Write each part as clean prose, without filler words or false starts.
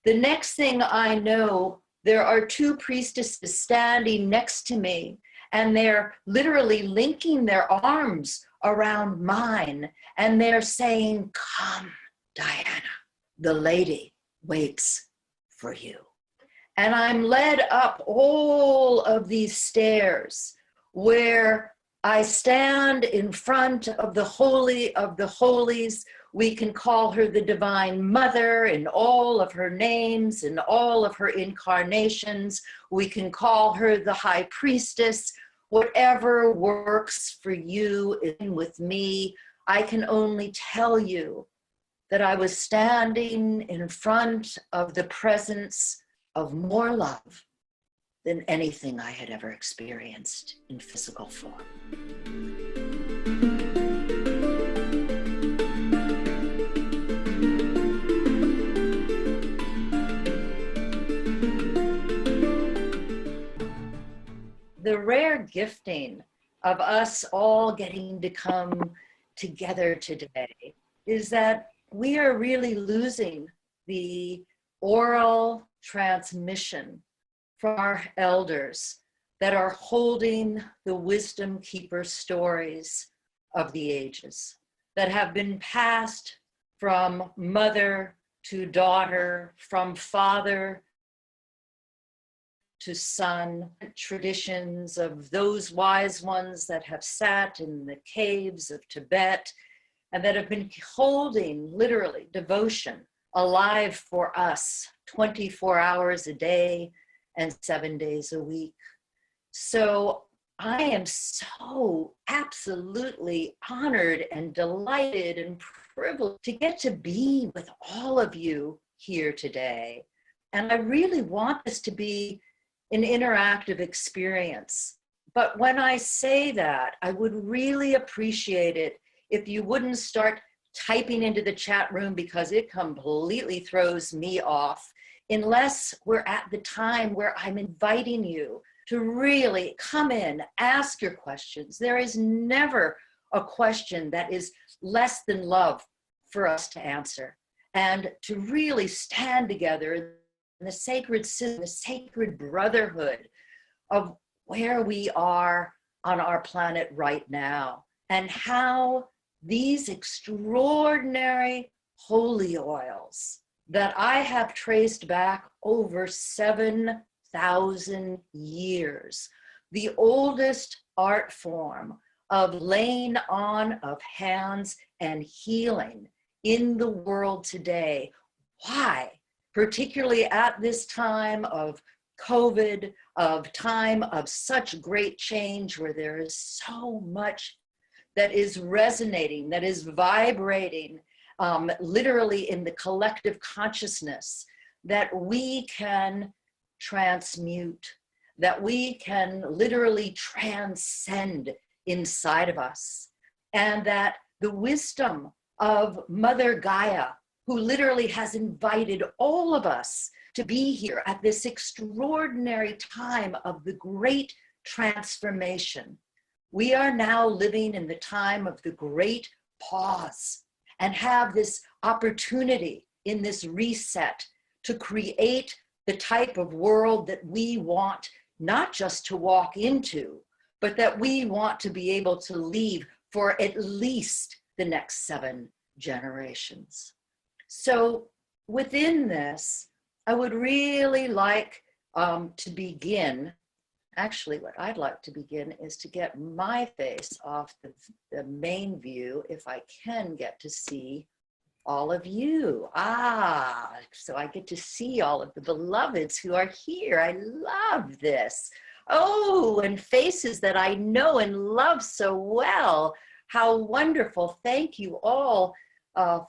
The next thing I know, there are two priestesses standing next to me, and they're literally linking their arms around mine, and they're saying, "Come, Diana, the lady waits for you." And I'm led up all of these stairs where I stand in front of the Holy of the Holies. We can call her the Divine Mother in all of her names and all of her incarnations. We can call her the High Priestess. Whatever works for you and with me, I can only tell you that I was standing in front of the presence of more love than anything I had ever experienced in physical form. The rare gifting of us all getting to come together today is that we are really losing the oral transmission from our elders that are holding the wisdom keeper stories of the ages that have been passed from mother to daughter, from father to son, traditions of those wise ones that have sat in the caves of Tibet and that have been holding literally devotion alive for us 24 hours a day and 7 days a week. So I am so absolutely honored and delighted and privileged to get to be with all of you here today. And I really want this to be an interactive experience. But when I say that, I would really appreciate it if you wouldn't start typing into the chat room, because it completely throws me off, unless we're at the time where I'm inviting you to really come in, ask your questions. There is never a question that is less than love for us to answer, and to really stand together in the sacred system, the sacred brotherhood of where we are on our planet right now, and how these extraordinary holy oils that I have traced back over 7,000 years, the oldest art form of laying on of hands and healing in the world today. Why? Particularly at this time of COVID, of time of such great change where there is so much that is resonating, that is vibrating, literally in the collective consciousness, that we can transmute, that we can literally transcend inside of us, and that the wisdom of Mother Gaia, who literally has invited all of us to be here at this extraordinary time of the great transformation. We are now living in the time of the great pause and have this opportunity in this reset to create the type of world that we want not just to walk into, but that we want to be able to leave for at least the next 7 generations. So within this, I would really like to begin. Actually, what I'd like to begin is to get my face off the main view, if I can get to see all of you. So I get to see all of the beloveds who are here. I love this. Oh, and faces that I know and love so well. How wonderful. Thank you all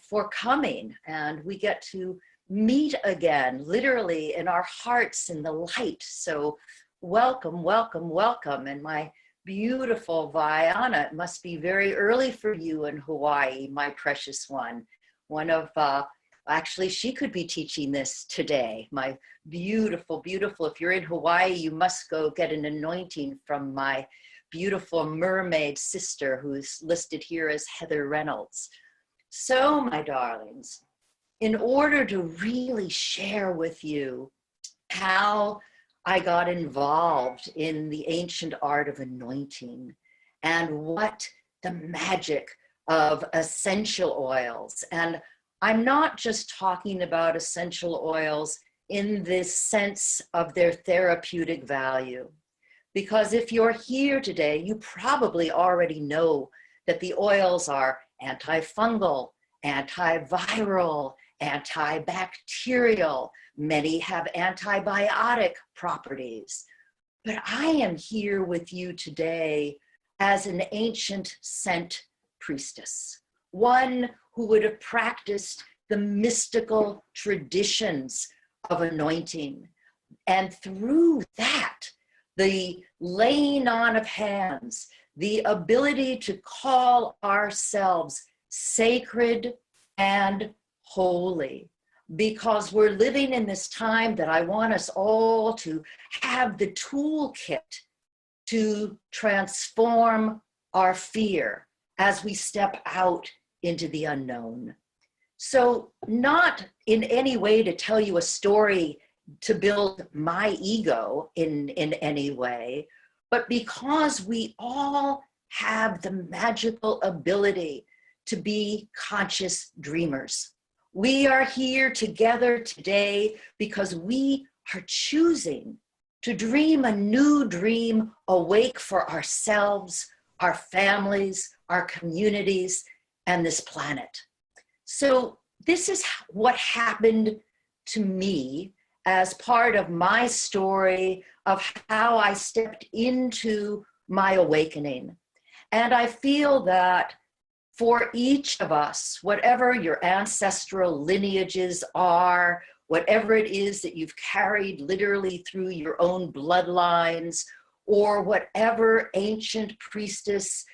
for coming. And we get to meet again, literally in our hearts in the light. So welcome, welcome, welcome. And my beautiful Viana, it must be very early for you in Hawaii, my precious one. One of, actually, she could be teaching this today. My beautiful, beautiful, if you're in Hawaii, you must go get an anointing from my beautiful mermaid sister, who's listed here as Heather Reynolds. So, my darlings, in order to really share with you how I got involved in the ancient art of anointing and what the magic of essential oils. And I'm not just talking about essential oils in this sense of their therapeutic value. Because if you're here today, you probably already know that the oils are antifungal, antiviral, antibacterial. Many have antibiotic properties. But I am here with you today as an ancient scent priestess, one who would have practiced the mystical traditions of anointing. And through that, the laying on of hands, the ability to call ourselves sacred and holy, because we're living in this time that I want us all to have the toolkit to transform our fear as we step out into the unknown. So not in any way to tell you a story to build my ego in any way, but because we all have the magical ability to be conscious dreamers. We are here together today because we are choosing to dream a new dream awake for ourselves, our families, our communities, and this planet. So this is what happened to me as part of my story of how I stepped into my awakening. And I feel that for each of us, whatever your ancestral lineages are, whatever it is that you've carried literally through your own bloodlines, or whatever ancient priestess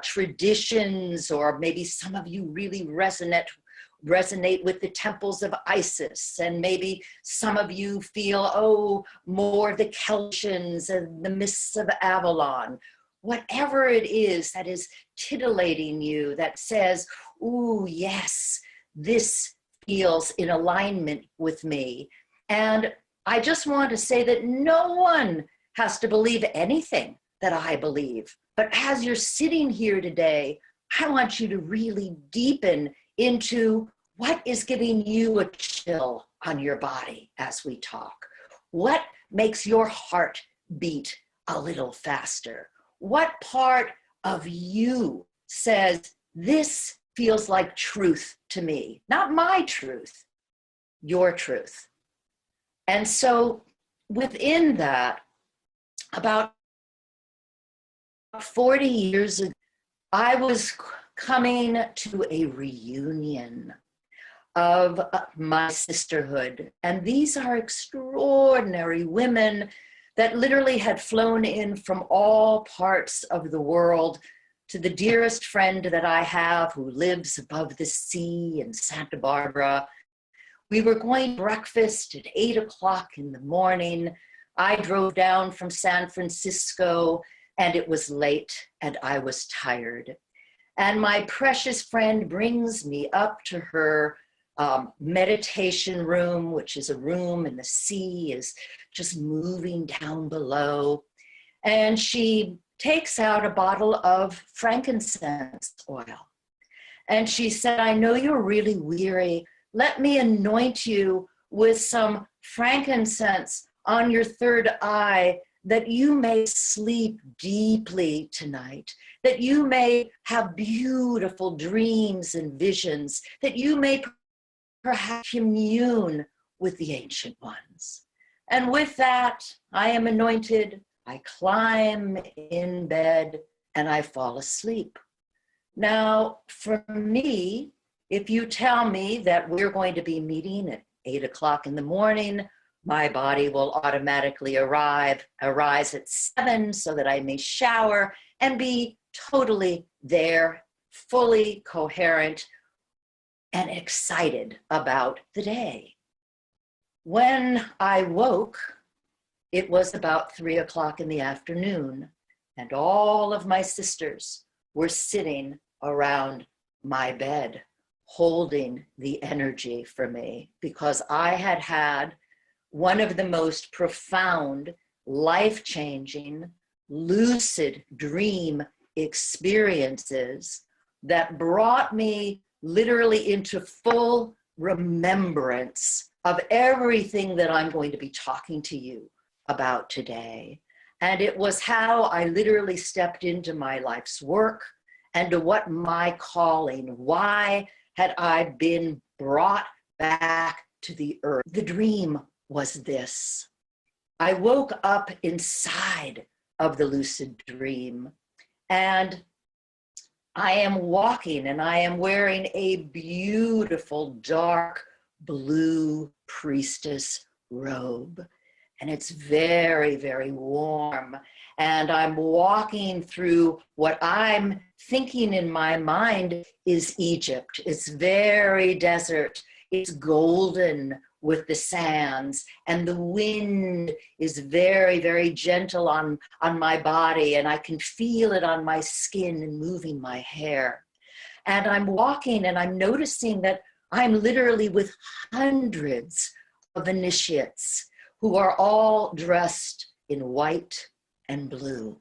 traditions, or maybe some of you really resonate with the temples of Isis, and maybe some of you feel, oh, more the Celtians and the mists of Avalon. Whatever it is that is titillating you, that says, ooh, yes, this feels in alignment with me. And I just want to say that no one has to believe anything that I believe. But as you're sitting here today, I want you to really deepen into what is giving you a chill on your body as we talk. What makes your heart beat a little faster? What part of you says, this feels like truth to me? Not my truth, your truth. And so within that, about 40 years ago, I was coming to a reunion of my sisterhood. And these are extraordinary women that literally had flown in from all parts of the world to the dearest friend that I have who lives above the sea in Santa Barbara. We were going to breakfast at 8 o'clock in the morning. I drove down from San Francisco and it was late and I was tired. And my precious friend brings me up to her meditation room, which is a room and the sea is just moving down below. And she takes out a bottle of frankincense oil. And she said, I know you're really weary. Let me anoint you with some frankincense on your third eye, that you may sleep deeply tonight, that you may have beautiful dreams and visions, that you may perhaps commune with the ancient ones. And with that, I am anointed, I climb in bed, and I fall asleep. Now, for me, if you tell me that we're going to be meeting at 8 o'clock in the morning, my body will automatically arise at 7 so that I may shower and be totally there, fully coherent, and excited about the day. When I woke, it was about 3 o'clock in the afternoon, and all of my sisters were sitting around my bed, holding the energy for me, because I had had one of the most profound, life-changing, lucid dream experiences that brought me literally into full remembrance of everything that I'm going to be talking to you about today. And it was how I literally stepped into my life's work and to what my calling, why had I been brought back to the earth. The dream was this. I woke up inside of the lucid dream, and I am walking and I am wearing a beautiful dark blue priestess robe. And it's very, very warm. And I'm walking through what I'm thinking in my mind is Egypt. It's very desert. It's golden with the sands, and the wind is very, very gentle on my body, and I can feel it on my skin and moving my hair. And I'm walking and I'm noticing that I'm literally with hundreds of initiates who are all dressed in white and blue.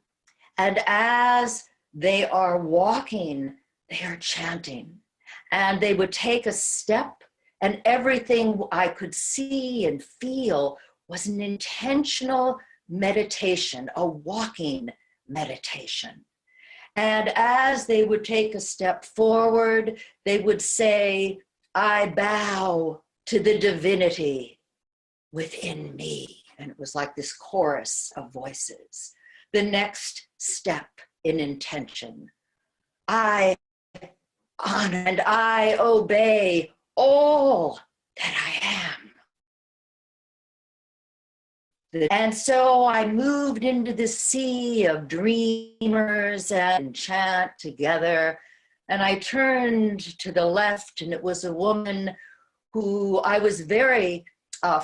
And as they are walking, they are chanting. And they would take a step, and everything I could see and feel was an intentional meditation, a walking meditation. And as they would take a step forward, they would say, I bow to the divinity within me. And it was like this chorus of voices. The next step in intention. I honor and I obey all that I am. And so I moved into the sea of dreamers and chant together. And I turned to the left, and it was a woman who I was very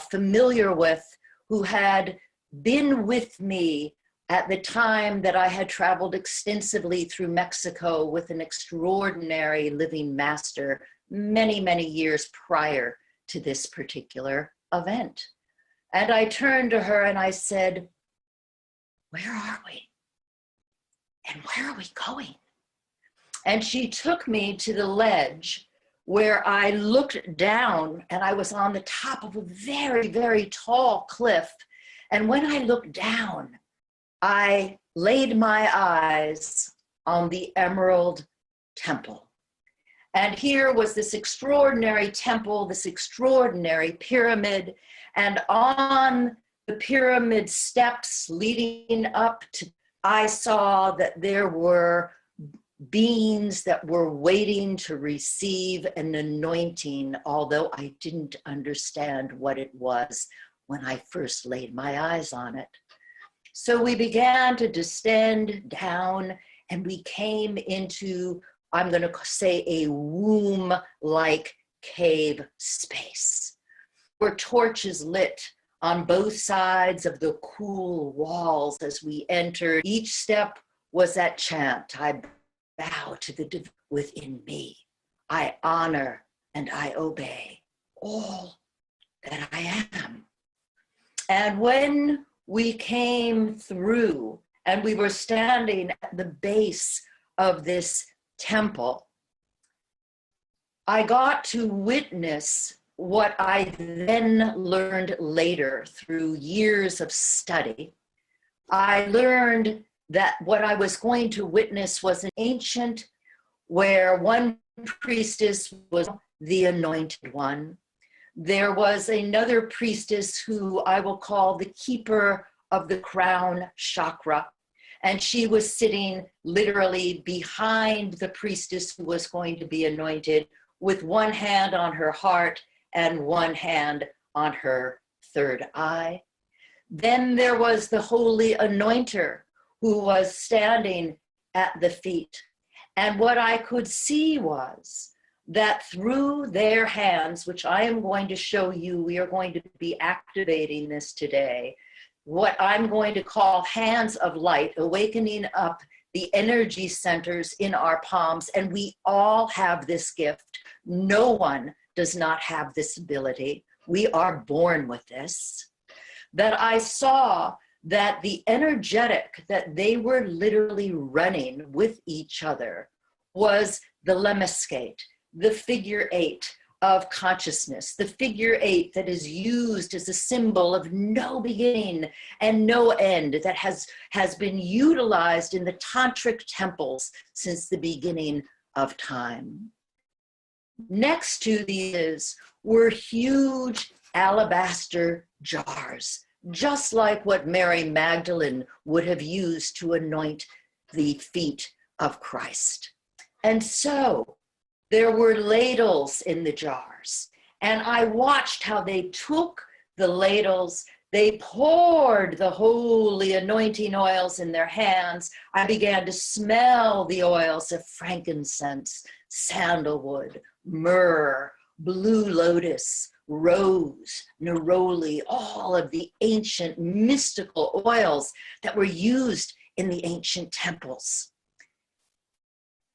familiar with, who had been with me at the time that I had traveled extensively through Mexico with an extraordinary living master many, many years prior to this particular event. And I turned to her and I said, where are we? And where are we going? And she took me to the ledge where I looked down, and I was on the top of a very, very tall cliff. And when I looked down, I laid my eyes on the Emerald Temple. And here was this extraordinary temple, this extraordinary pyramid. And on the pyramid steps leading up to, I saw that there were beings that were waiting to receive an anointing, although I didn't understand what it was when I first laid my eyes on it. So we began to descend down, and we came into, I'm going to say, a womb-like cave space where torches lit on both sides of the cool walls as we entered. Each step was that chant. I bow to the divine within me. I honor and I obey all that I am. And when we came through and we were standing at the base of this temple, I got to witness what I then learned later through years of study. I learned that what I was going to witness was an ancient, where one priestess was the anointed one. There was another priestess who I will call the keeper of the crown chakra. And she was sitting literally behind the priestess who was going to be anointed, with one hand on her heart and one hand on her third eye. Then there was the holy anointer, who was standing at the feet. And what I could see was that through their hands, which I am going to show you, we are going to be activating this today, what I'm going to call hands of light, awakening up the energy centers in our palms, and we all have this gift. No one does not have this ability. We are born with this. That I saw that the energetic that they were literally running with each other was the lemniscate, the figure 8 of consciousness, the figure 8 that is used as a symbol of no beginning and no end, that has been utilized in the tantric temples since the beginning of time. Next to these were huge alabaster jars, just like what Mary Magdalene would have used to anoint the feet of Christ. And so there were ladles in the jars, and I watched how they took the ladles, they poured the holy anointing oils in their hands. I began to smell the oils of frankincense, sandalwood, myrrh, blue lotus, rose, neroli, all of the ancient mystical oils that were used in the ancient temples.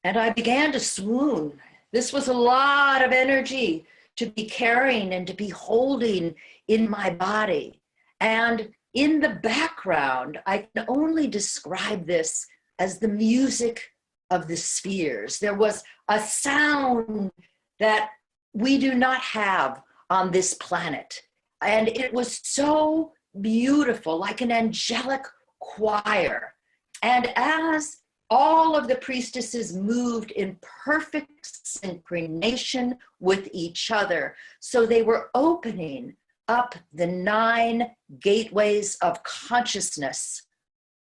And I began to swoon. This was a lot of energy to be carrying and to be holding in my body. And in the background, I can only describe this as the music of the spheres. There was a sound that we do not have on this planet. And it was so beautiful, like an angelic choir. And as all of the priestesses moved in perfect synchronization with each other, so they were opening up the 9 gateways of consciousness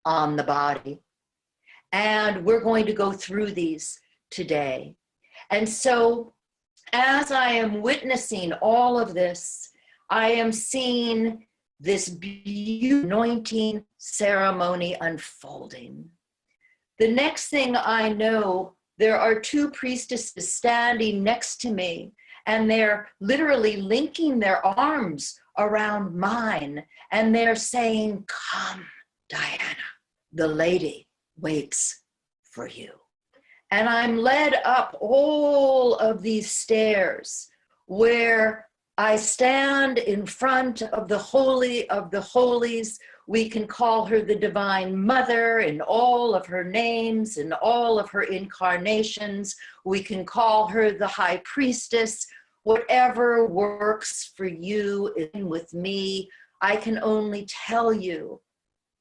on the body. And we're going to go through these today. And so as I am witnessing all of this, I am seeing this beautiful anointing ceremony unfolding. The next thing I know, there are 2 priestesses standing next to me, and they're literally linking their arms around mine, and they're saying, "Come, Diana, the lady waits for you." And I'm led up all of these stairs where I stand in front of the Holy of the Holies. We can call her the Divine Mother in all of her names and all of her incarnations. We can call her the High Priestess. Whatever works for you and with me, I can only tell you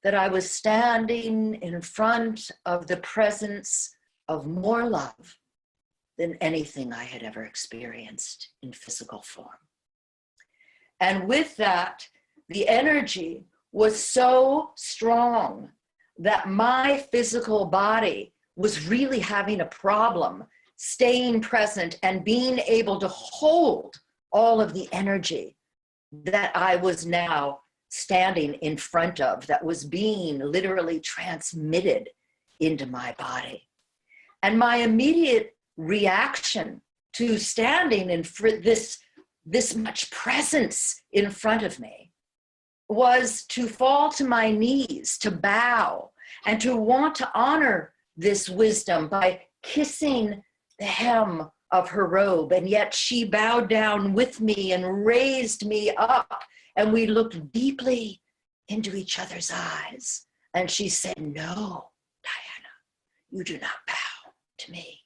that I was standing in front of the presence of more love than anything I had ever experienced in physical form. And with that, the energy was so strong that my physical body was really having a problem staying present and being able to hold all of the energy that I was now standing in front of, that was being literally transmitted into my body. And my immediate reaction to standing in this much presence in front of me was to fall to my knees, to bow, and to want to honor this wisdom by kissing the hem of her robe. And yet she bowed down with me and raised me up, and we looked deeply into each other's eyes. And she said, "No, Diana, you do not bow to me.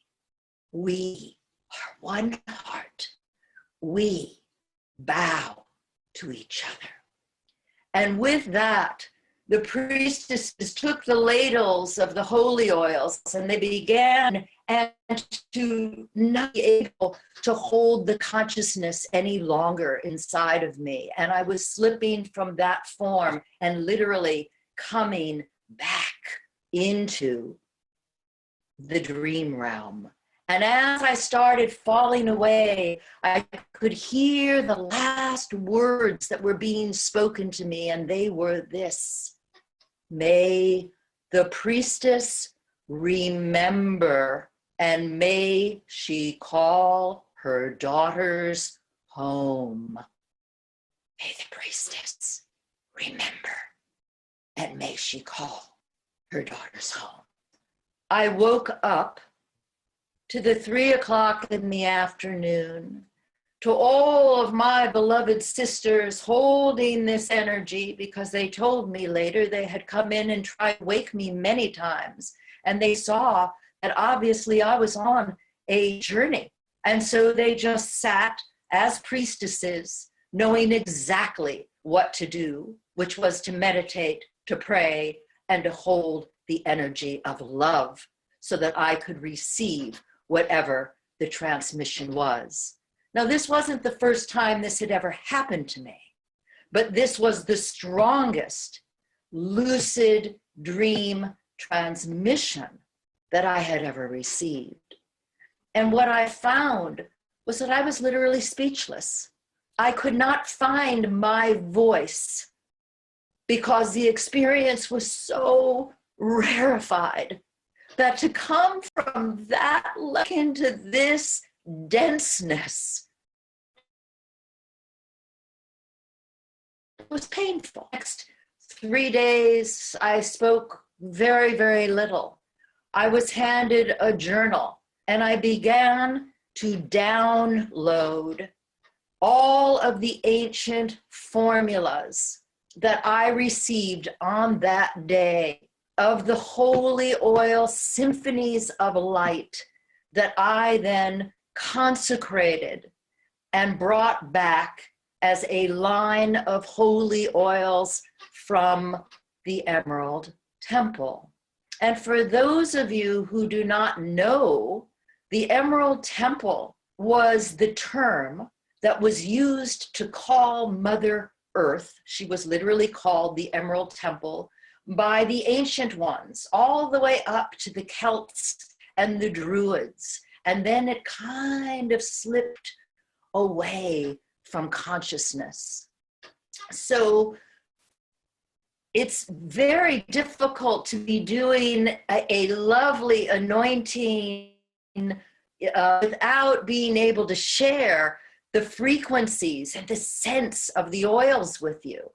We are one heart. We bow to each other." And with that, the priestesses took the ladles of the holy oils and they began to not be able to hold the consciousness any longer inside of me. And I was slipping from that form and literally coming back into the dream realm. And as I started falling away, I could hear the last words that were being spoken to me, and they were this: "May the priestess remember, and may she call her daughters home." May the priestess remember, and may she call her daughters home. I woke up to the 3 o'clock in the afternoon, to all of my beloved sisters holding this energy, because they told me later they had come in and tried to wake me many times. And they saw that obviously I was on a journey. And so they just sat as priestesses, knowing exactly what to do, which was to meditate, to pray, and to hold the energy of love so that I could receive whatever the transmission was. Now, this wasn't the first time this had ever happened to me, but this was the strongest lucid dream transmission that I had ever received. And what I found was that I was literally speechless. I could not find my voice because the experience was so rarefied that to come from that level into this denseness was painful. Next 3 days, I spoke very, very little. I was handed a journal and I began to download all of the ancient formulas that I received on that day of the holy oil symphonies of light that I then consecrated and brought back as a line of holy oils from the Emerald Temple. And for those of you who do not know, the Emerald Temple was the term that was used to call Mother Earth. She was literally called the Emerald Temple by the ancient ones, all the way up to the Celts and the Druids. And then it kind of slipped away from consciousness. So it's very difficult to be doing a lovely anointing without being able to share the frequencies and the sense of the oils with you.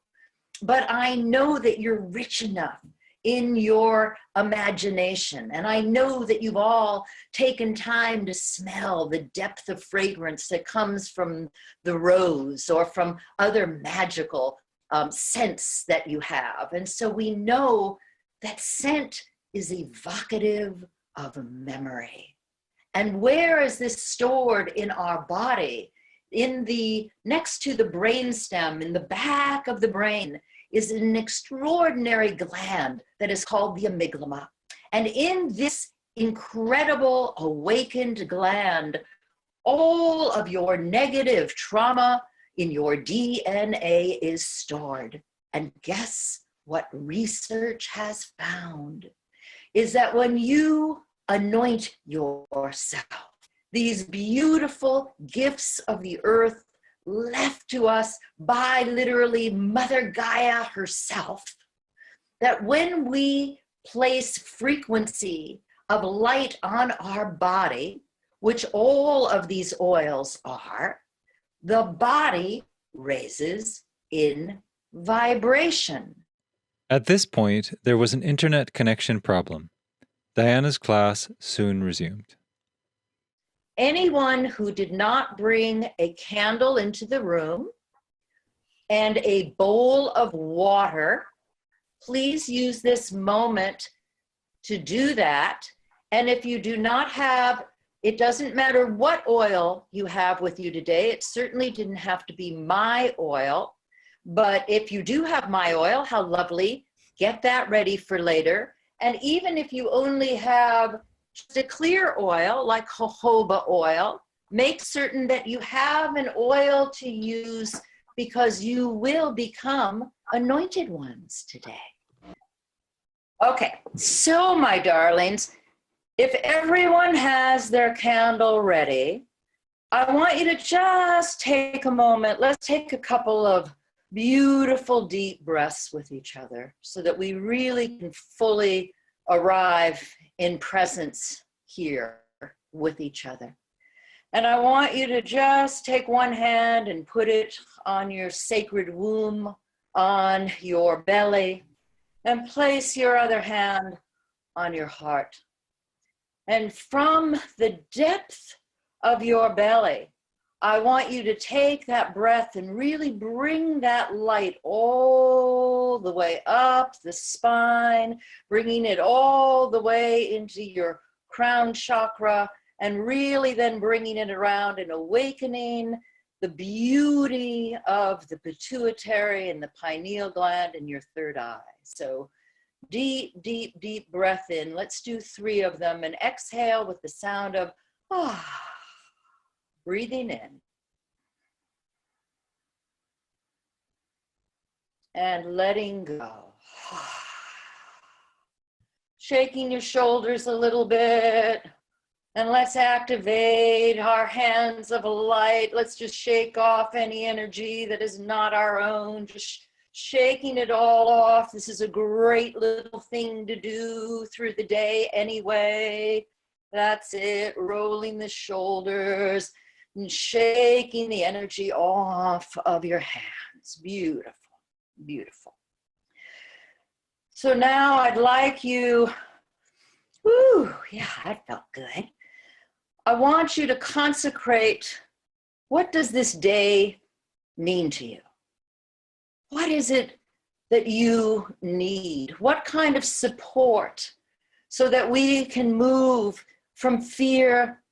But I know that you're rich enough in your imagination. And I know that you've all taken time to smell the depth of fragrance that comes from the rose or from other magical scents that you have. And so we know that scent is evocative of memory. And where is this stored in our body? Next to the brainstem, in the back of the brain, is an extraordinary gland that is called the amygdala. And in this incredible awakened gland, all of your negative trauma in your DNA is stored. And guess what research has found is that when you anoint yourself, these beautiful gifts of the earth left to us by literally Mother Gaia herself, that when we place frequency of light on our body, which all of these oils are, the body raises in vibration. At this point, there was an internet connection problem. Diana's class soon resumed. Anyone who did not bring a candle into the room and a bowl of water, please use this moment to do that. And if you do not have, it doesn't matter what oil you have with you today. It certainly didn't have to be my oil. But if you do have my oil, how lovely. Get that ready for later. And even if you only have just a clear oil like jojoba oil, make certain that you have an oil to use because you will become anointed ones today. Okay, so my darlings, if everyone has their candle ready, I want you to just take a moment. Let's take a couple of beautiful deep breaths with each other so that we really can fully arrive in presence here with each other. And I want you to just take one hand and put it on your sacred womb, on your belly, and place your other hand on your heart. And from the depth of your belly, I want you to take that breath and really bring that light all the way up the spine, bringing it all the way into your crown chakra, and really then bringing it around and awakening the beauty of the pituitary and the pineal gland in your third eye. So deep, deep, deep breath in. Let's do 3 of them, and exhale with the sound of breathing in. And letting go. Shaking your shoulders a little bit. And let's activate our hands of light. Let's just shake off any energy that is not our own. Just shaking it all off. This is a great little thing to do through the day anyway. That's it. Rolling the shoulders and shaking the energy off of your hands. Beautiful. Beautiful. So now I'd like you, yeah, that felt good. I want you to consecrate, what does this day mean to you? What is it that you need? What kind of support so that we can move from fear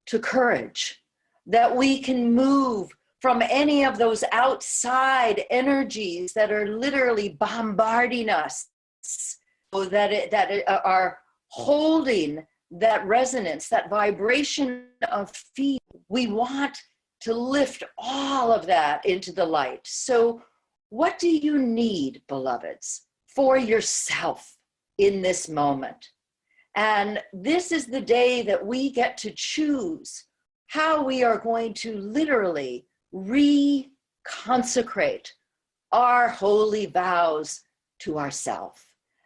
to courage, that we can move from any of those outside energies that are literally bombarding us, so that are holding that resonance, that vibration of fear. We want to lift all of that into the light. So what do you need, beloveds, for yourself in this moment? And this is the day that we get to choose how we are going to literally reconsecrate our holy vows to ourselves.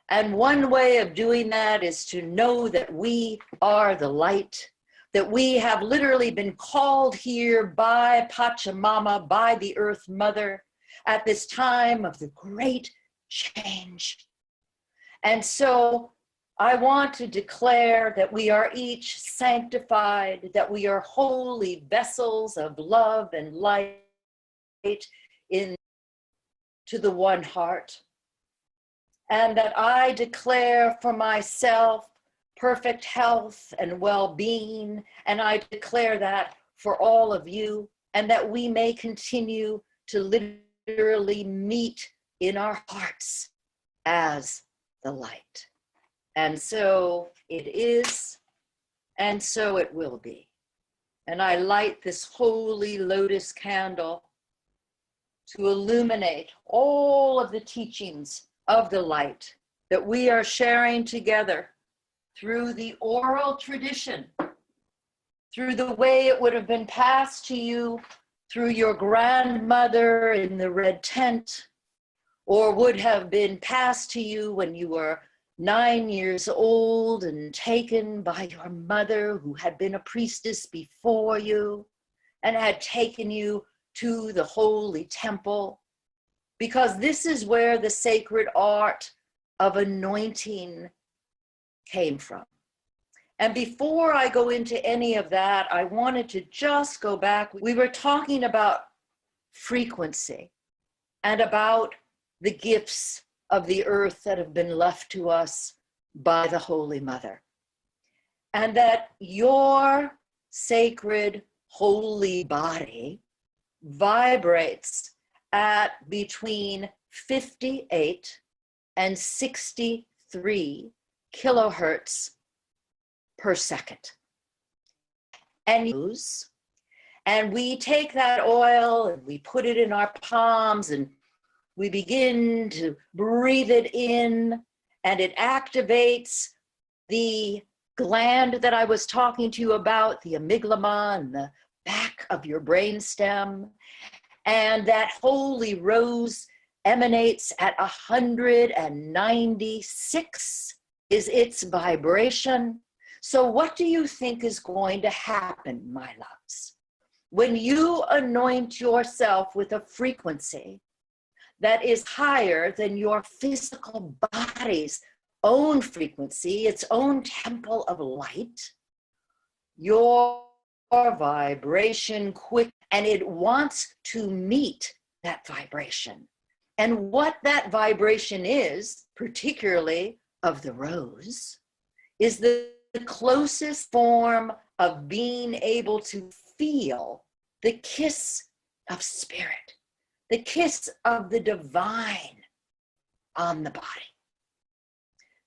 And one way of doing that is to know that we are the light, that we have literally been called here by Pachamama, by the Earth Mother, at this time of the great change. And so I want to declare that we are each sanctified, that we are holy vessels of love and light in to the one heart. And that I declare for myself perfect health and well-being, and I declare that for all of you, and that we may continue to literally meet in our hearts as the light. And so it is, and so it will be. And I light this holy lotus candle to illuminate all of the teachings of the light that we are sharing together through the oral tradition, through the way it would have been passed to you through your grandmother in the red tent, or would have been passed to you when you were 9 years old and taken by your mother, who had been a priestess before you and had taken you to the holy temple, because this is where the sacred art of anointing came from. And before I go into any of that, I wanted to just go back. We were talking about frequency and about the gifts of the earth that have been left to us by the Holy Mother. And that your sacred holy body vibrates at between 58 and 63 kilohertz per second. And we take that oil and we put it in our palms and we begin to breathe it in, and it activates the gland that I was talking to you about, the amygdala and the back of your brainstem. And that holy rose emanates at 196 is its vibration. So what do you think is going to happen, my loves? When you anoint yourself with a frequency that is higher than your physical body's own frequency, its own temple of light. Your vibration quick, and it wants to meet that vibration. And what that vibration is, particularly of the rose, is the closest form of being able to feel the kiss of spirit, the kiss of the divine on the body.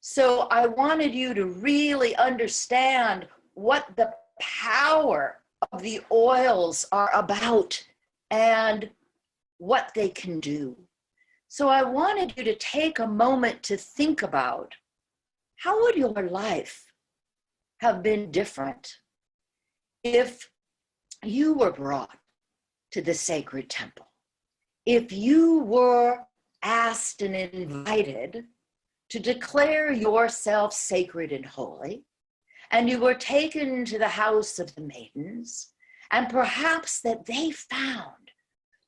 So I wanted you to really understand what the power of the oils are about and what they can do. So I wanted you to take a moment to think about, how would your life have been different if you were brought to the sacred temple? If you were asked and invited to declare yourself sacred and holy, and you were taken to the house of the maidens, and perhaps that they found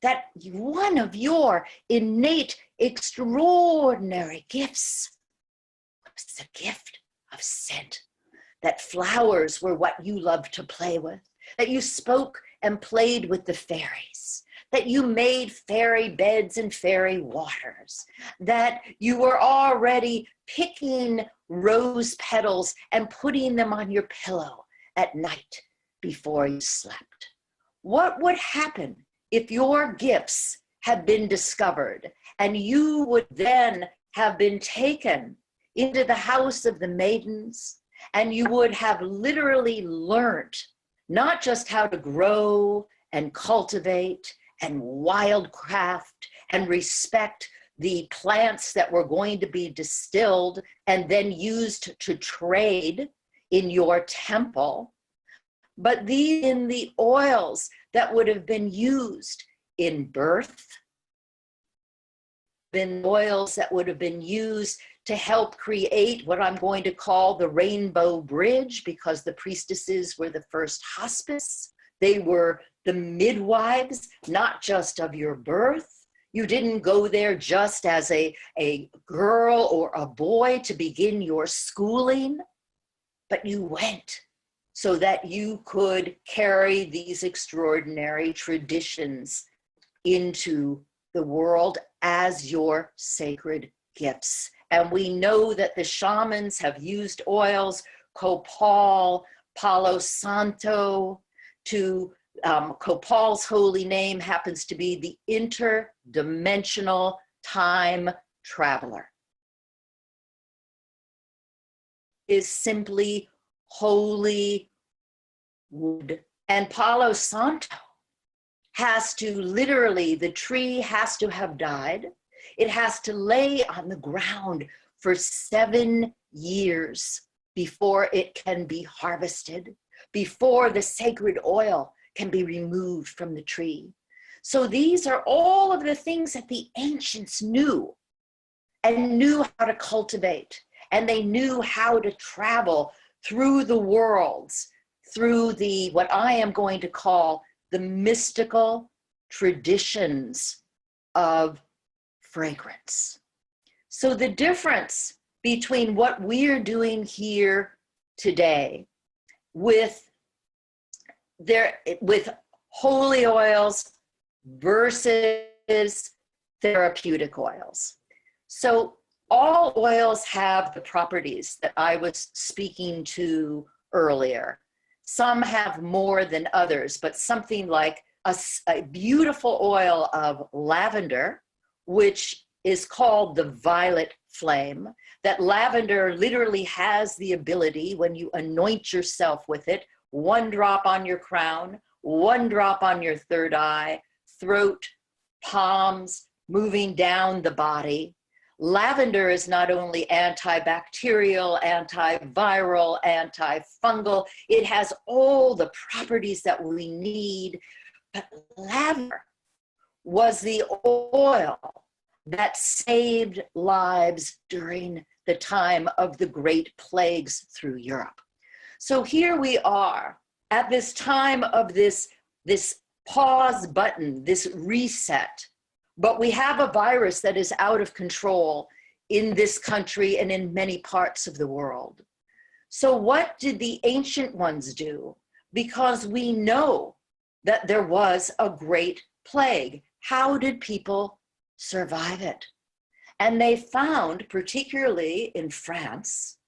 that one of your innate, extraordinary gifts was the gift of scent, that flowers were what you loved to play with, that you spoke and played with the fairies, that you made fairy beds and fairy waters, that you were already picking rose petals and putting them on your pillow at night before you slept. What would happen if your gifts had been discovered and you would then have been taken into the house of the maidens, and you would have literally learned not just how to grow and cultivate and wildcraft and respect the plants that were going to be distilled and then used to trade in your temple, but these in the oils that would have been used in birth, been oils that would have been used to help create what I'm going to call the rainbow bridge, because the priestesses were the first hospice. They were the midwives, not just of your birth. You didn't go there just as a girl or a boy to begin your schooling, but you went so that you could carry these extraordinary traditions into the world as your sacred gifts. And we know that the shamans have used oils, copal, palo santo, to Copal's holy name happens to be the interdimensional time traveler. Is simply holy wood. And Palo Santo has to literally, the tree has to have died. It has to lay on the ground for 7 years before it can be harvested, before the sacred oil can be removed from the tree. So these are all of the things that the ancients knew and knew how to cultivate. And they knew how to travel through the worlds, through the, what I am going to call the mystical traditions of fragrance. So the difference between what we're doing here today with holy oils versus therapeutic oils. So all oils have the properties that I was speaking to earlier. Some have more than others, but something like a beautiful oil of lavender, which is called the violet flame, that lavender literally has the ability, when you anoint yourself with it, 1 drop on your crown, 1 drop on your third eye, throat, palms, moving down the body. Lavender is not only antibacterial, antiviral, antifungal, it has all the properties that we need, but lavender was the oil that saved lives during the time of the great plagues through Europe. So here we are at this time of this pause button, this reset, but we have a virus that is out of control in this country and in many parts of the world. So what did the ancient ones do? Because we know that there was a great plague. How did people survive it? And they found, particularly in France,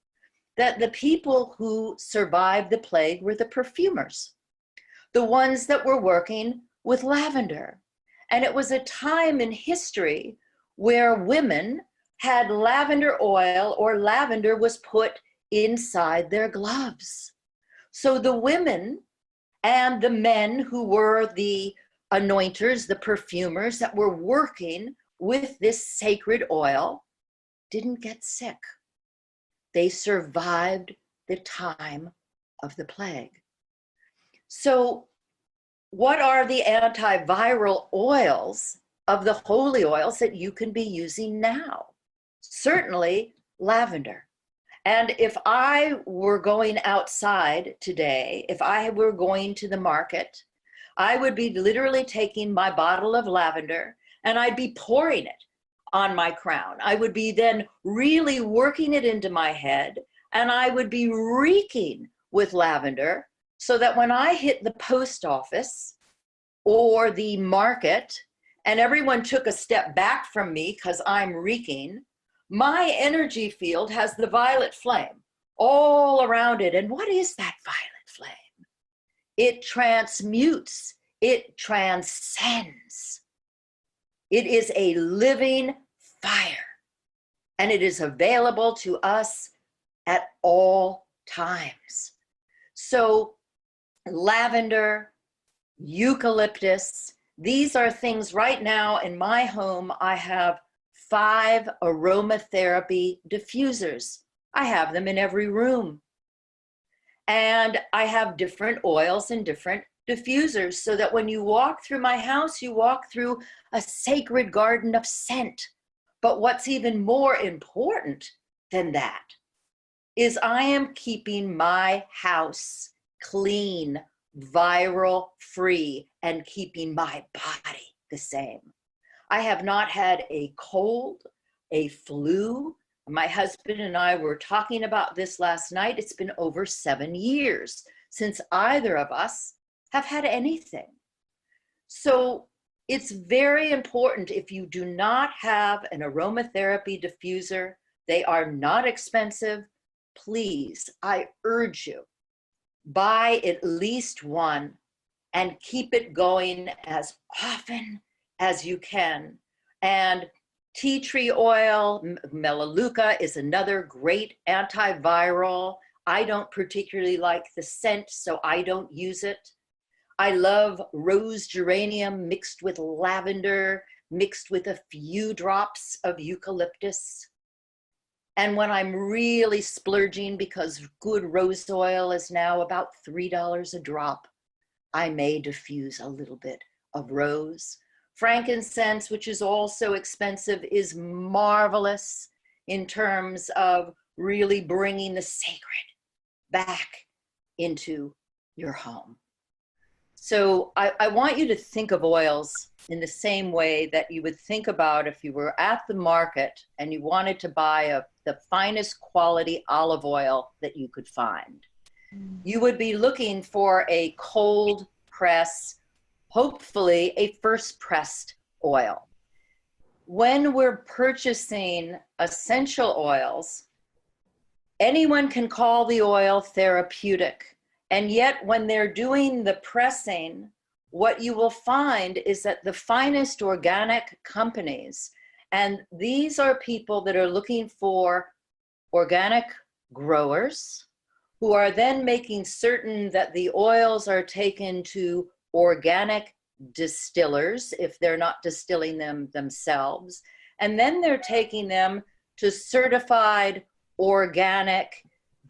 that the people who survived the plague were the perfumers, the ones that were working with lavender. And it was a time in history where women had lavender oil, or lavender was put inside their gloves. So the women and the men who were the anointers, the perfumers that were working with this sacred oil didn't get sick. They survived the time of the plague. So what are the antiviral oils of the holy oils that you can be using now? Certainly lavender. And if I were going outside today, if I were going to the market, I would be literally taking my bottle of lavender and I'd be pouring it on my crown. I would be then really working it into my head, and I would be reeking with lavender so that when I hit the post office or the market and everyone took a step back from me because I'm reeking, my energy field has the violet flame all around it. And what is that violet flame? It transmutes, it transcends. It is a living fire, and it is available to us at all times. So lavender, eucalyptus, these are things right now in my home. I have 5 aromatherapy diffusers. I have them in every room. And I have different oils and different diffusers so that when you walk through my house, you walk through a sacred garden of scent. But what's even more important than that is I am keeping my house clean, viral free, and keeping my body the same. I have not had a cold, a flu. My husband and I were talking about this last night. It's been over 7 years since either of us have had anything. So it's very important, if you do not have an aromatherapy diffuser, they are not expensive. Please, I urge you, buy at least one and keep it going as often as you can. And tea tree oil, melaleuca, is another great antiviral. I don't particularly like the scent, so I don't use it. I love rose geranium mixed with lavender, mixed with a few drops of eucalyptus. And when I'm really splurging, because good rose oil is now about $3 a drop, I may diffuse a little bit of rose. Frankincense, which is also expensive, is marvelous in terms of really bringing the sacred back into your home. So I want you to think of oils in the same way that you would think about if you were at the market and you wanted to buy the finest quality olive oil that you could find. You would be looking for a cold press, hopefully a first pressed oil. When we're purchasing essential oils, anyone can call the oil therapeutic. And yet when they're doing the pressing, what you will find is that the finest organic companies, and these are people that are looking for organic growers who are then making certain that the oils are taken to organic distillers if they're not distilling them themselves. And then they're taking them to certified organic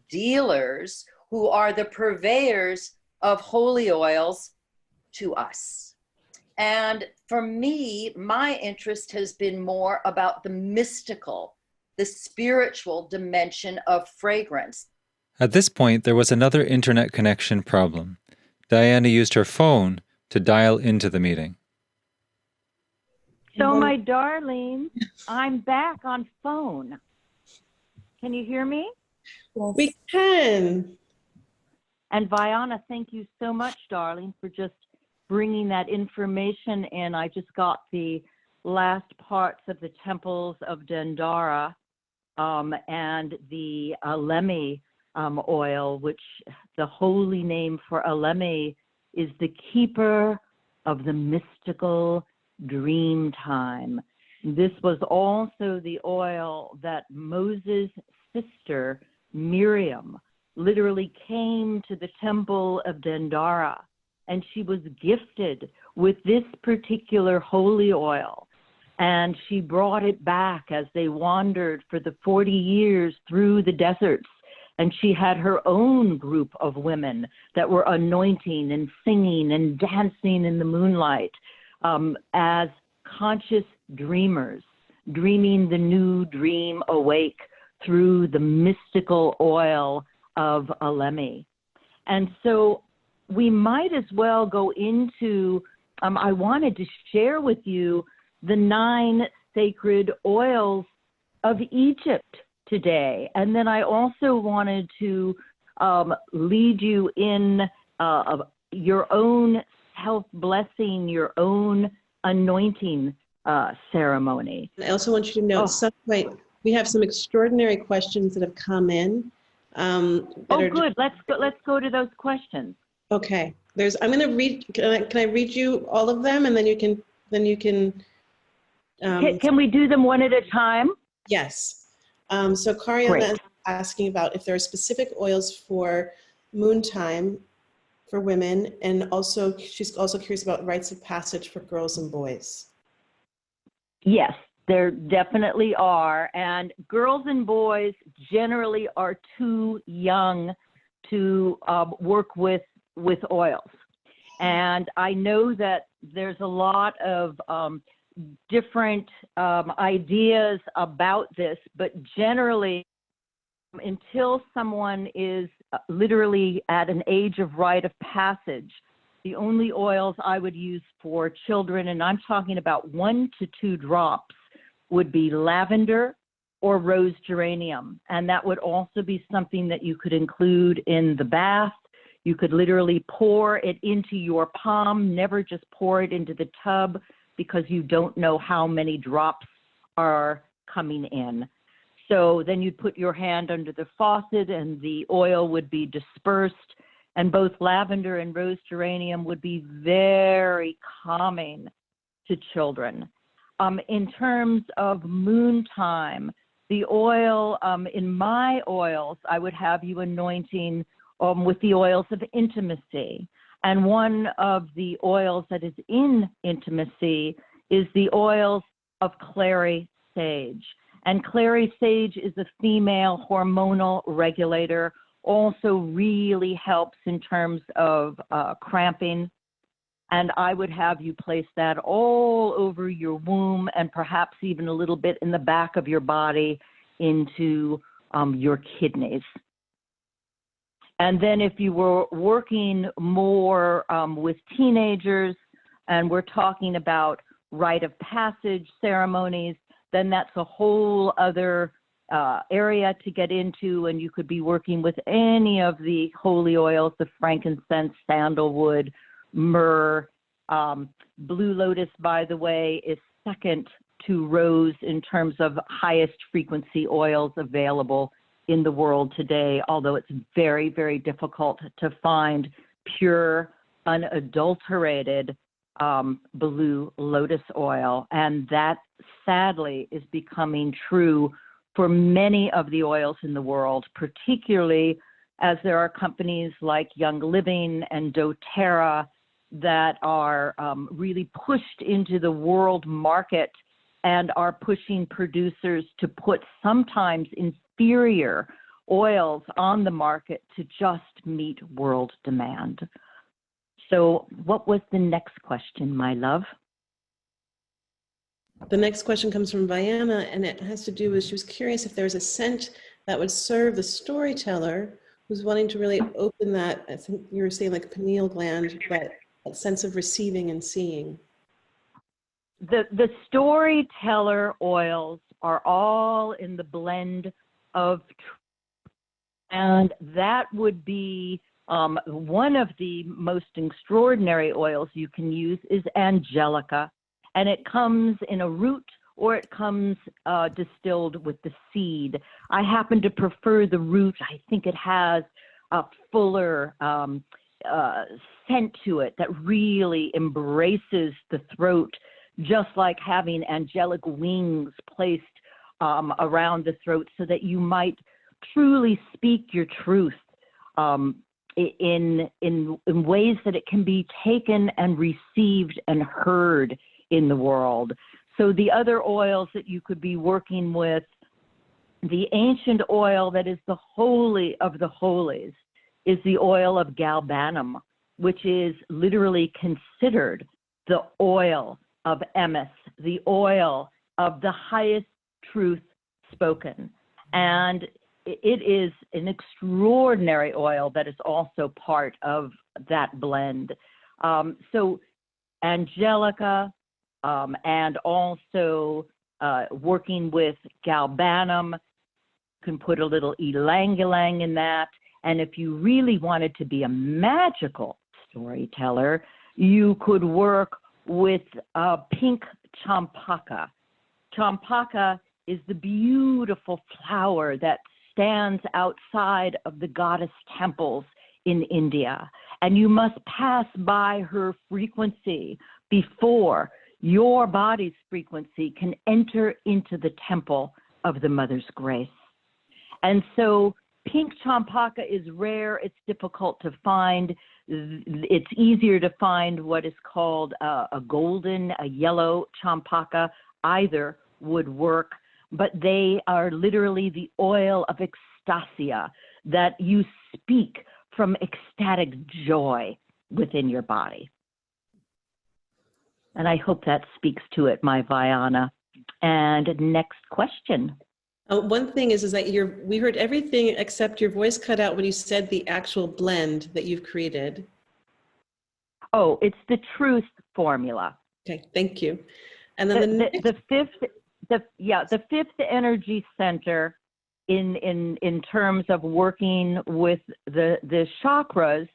dealers who are the purveyors of holy oils to us. And for me, my interest has been more about the mystical, the spiritual dimension of fragrance. At this point, there was another internet connection problem. Diana used her phone to dial into the meeting. So my darling, I'm back on phone. Can you hear me? Yes. We can. And Vianna, thank you so much, darling, for just bringing that information in. I just got the last parts of the temples of Dendara and the Alemi oil, which the holy name for Alemi is the keeper of the mystical dream time. This was also the oil that Moses' sister Miriam literally came to the temple of Dendara, and she was gifted with this particular holy oil. And she brought it back as they wandered for the 40 years through the deserts. And she had her own group of women that were anointing and singing and dancing in the moonlight as conscious dreamers, dreaming the new dream awake through the mystical oil of Alemi. And so we might as well go into, I wanted to share with you the 9 sacred oils of Egypt today. And then I also wanted to lead you in your own self-blessing, your own anointing ceremony. I also want you to know at some point, we have some extraordinary questions that have come in. Good. Let's go to those questions. Okay. I'm going to read. Can I read you all of them, and then you can. Can we do them one at a time? Yes. So Kariana is asking about if there are specific oils for moon time for women, and also she's also curious about rites of passage for girls and boys. Yes, there definitely are. And girls and boys generally are too young to work with oils. And I know that there's a lot of different ideas about this, but generally, until someone is literally at an age of rite of passage, the only oils I would use for children, and I'm talking about 1 to 2 drops, would be lavender or rose geranium. And that would also be something that you could include in the bath. You could literally pour it into your palm, never just pour it into the tub, because you don't know how many drops are coming in. So then you'd put your hand under the faucet and the oil would be dispersed, and both lavender and rose geranium would be very calming to children. In terms of moon time, the oil, in my oils, I would have you anointing with the oils of intimacy. And one of the oils that is in intimacy is the oils of clary sage. And clary sage is a female hormonal regulator, also really helps in terms of cramping. And I would have you place that all over your womb and perhaps even a little bit in the back of your body into your kidneys. And then if you were working more with teenagers, and we're talking about rite of passage ceremonies, then that's a whole other area to get into, and you could be working with any of the holy oils, the frankincense, sandalwood, myrrh. Blue lotus, by the way, is second to rose in terms of highest frequency oils available in the world today, although it's very, very difficult to find pure, unadulterated blue lotus oil. And that sadly is becoming true for many of the oils in the world, particularly as there are companies like Young Living and doTERRA that are really pushed into the world market and are pushing producers to put sometimes inferior oils on the market to just meet world demand. So what was the next question, my love? The next question comes from Vianna, and it has to do with, she was curious if there's a scent that would serve the storyteller who's wanting to really open that, I think you were saying like pineal gland, that sense of receiving and seeing. The storyteller oils are all in the blend of, and that would be one of the most extraordinary oils you can use is angelica, and it comes in a root or it comes distilled with the seed. I happen to prefer the root. I think it has a fuller scent to it that really embraces the throat, just like having angelic wings placed around the throat so that you might truly speak your truth in ways that it can be taken and received and heard in the world. So the other oils that you could be working with, the ancient oil that is the holy of the holies is the oil of galbanum, which is literally considered the oil of emis, the oil of the highest truth spoken. And it is an extraordinary oil that is also part of that blend. So angelica, and also working with galbanum, you can put a little ylang-ylang in that. And if you really wanted to be a magical storyteller, you could work with pink champaka. Champaka is the beautiful flower that stands outside of the goddess temples in India. And you must pass by her frequency before your body's frequency can enter into the temple of the Mother's grace. And so pink champaka is rare. It's difficult to find. It's easier to find what is called a golden, a yellow champaka. Either would work, but they are literally the oil of ecstasia, that you speak from ecstatic joy within your body. And I hope that speaks to it, my Viana. And next question. One thing is that we heard everything except your voice cut out when you said the actual blend that you've created. Oh, it's the truth formula. Okay, thank you. And then the fifth energy center in terms of working with the chakras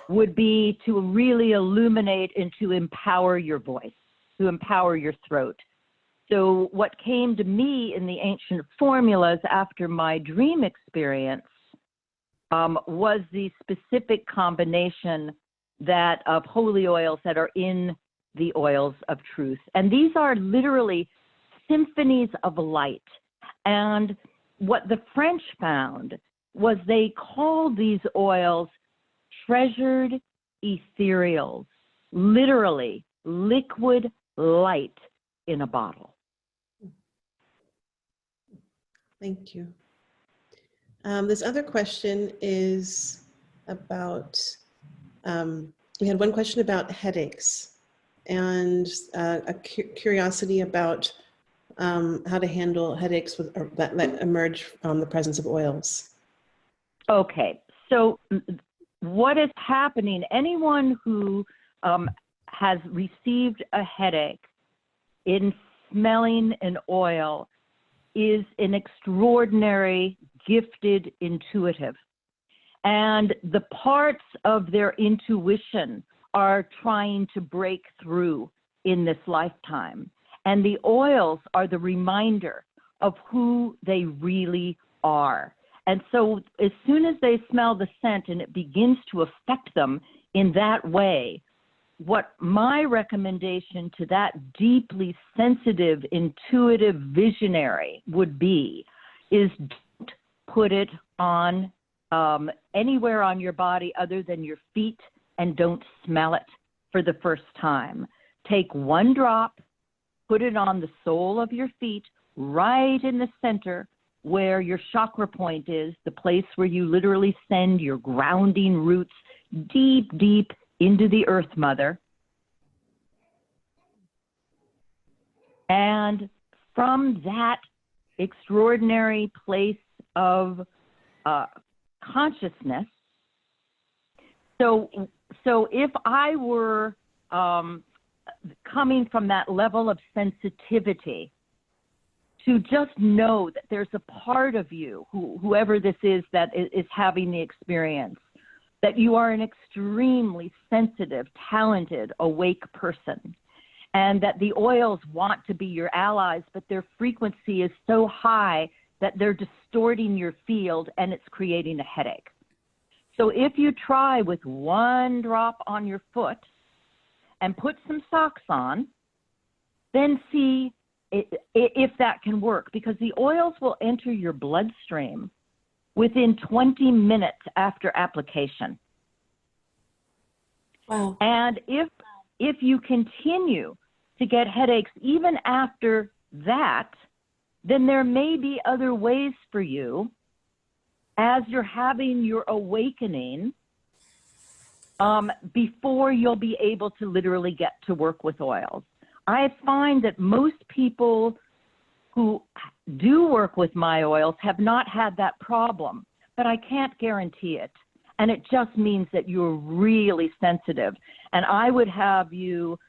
would be to really illuminate and to empower your voice, to empower your throat. So what came to me in the ancient formulas after my dream experience was the specific combination that of holy oils that are in the oils of truth. And these are literally symphonies of light. And what the French found was they called these oils treasured ethereals, literally liquid light in a bottle. Thank you. This other question is about, we had one question about headaches and a curiosity about how to handle headaches that emerge from the presence of oils. Okay, so what is happening, anyone who has received a headache in smelling an oil is an extraordinary, gifted intuitive. And the parts of their intuition are trying to break through in this lifetime. And the oils are the reminder of who they really are. And so as soon as they smell the scent and it begins to affect them in that way, what my recommendation to that deeply sensitive, intuitive visionary would be is don't put it on anywhere on your body other than your feet, and don't smell it for the first time. Take one drop, put it on the sole of your feet, right in the center where your chakra point is, the place where you literally send your grounding roots deep, deep into the earth mother. And from that extraordinary place of consciousness, so if I were coming from that level of sensitivity to just know that there's a part of you, whoever this is that is having the experience, that you are an extremely sensitive, talented, awake person, and that the oils want to be your allies, but their frequency is so high that they're distorting your field and it's creating a headache. So if you try with one drop on your foot and put some socks on, then see if that can work, because the oils will enter your bloodstream within 20 minutes after application. Wow. And if you continue to get headaches even after that, then there may be other ways for you as you're having your awakening before you'll be able to literally get to work with oils. I find that most people who do work with my oils have not had that problem, but I can't guarantee it. And it just means that you're really sensitive. And I would have you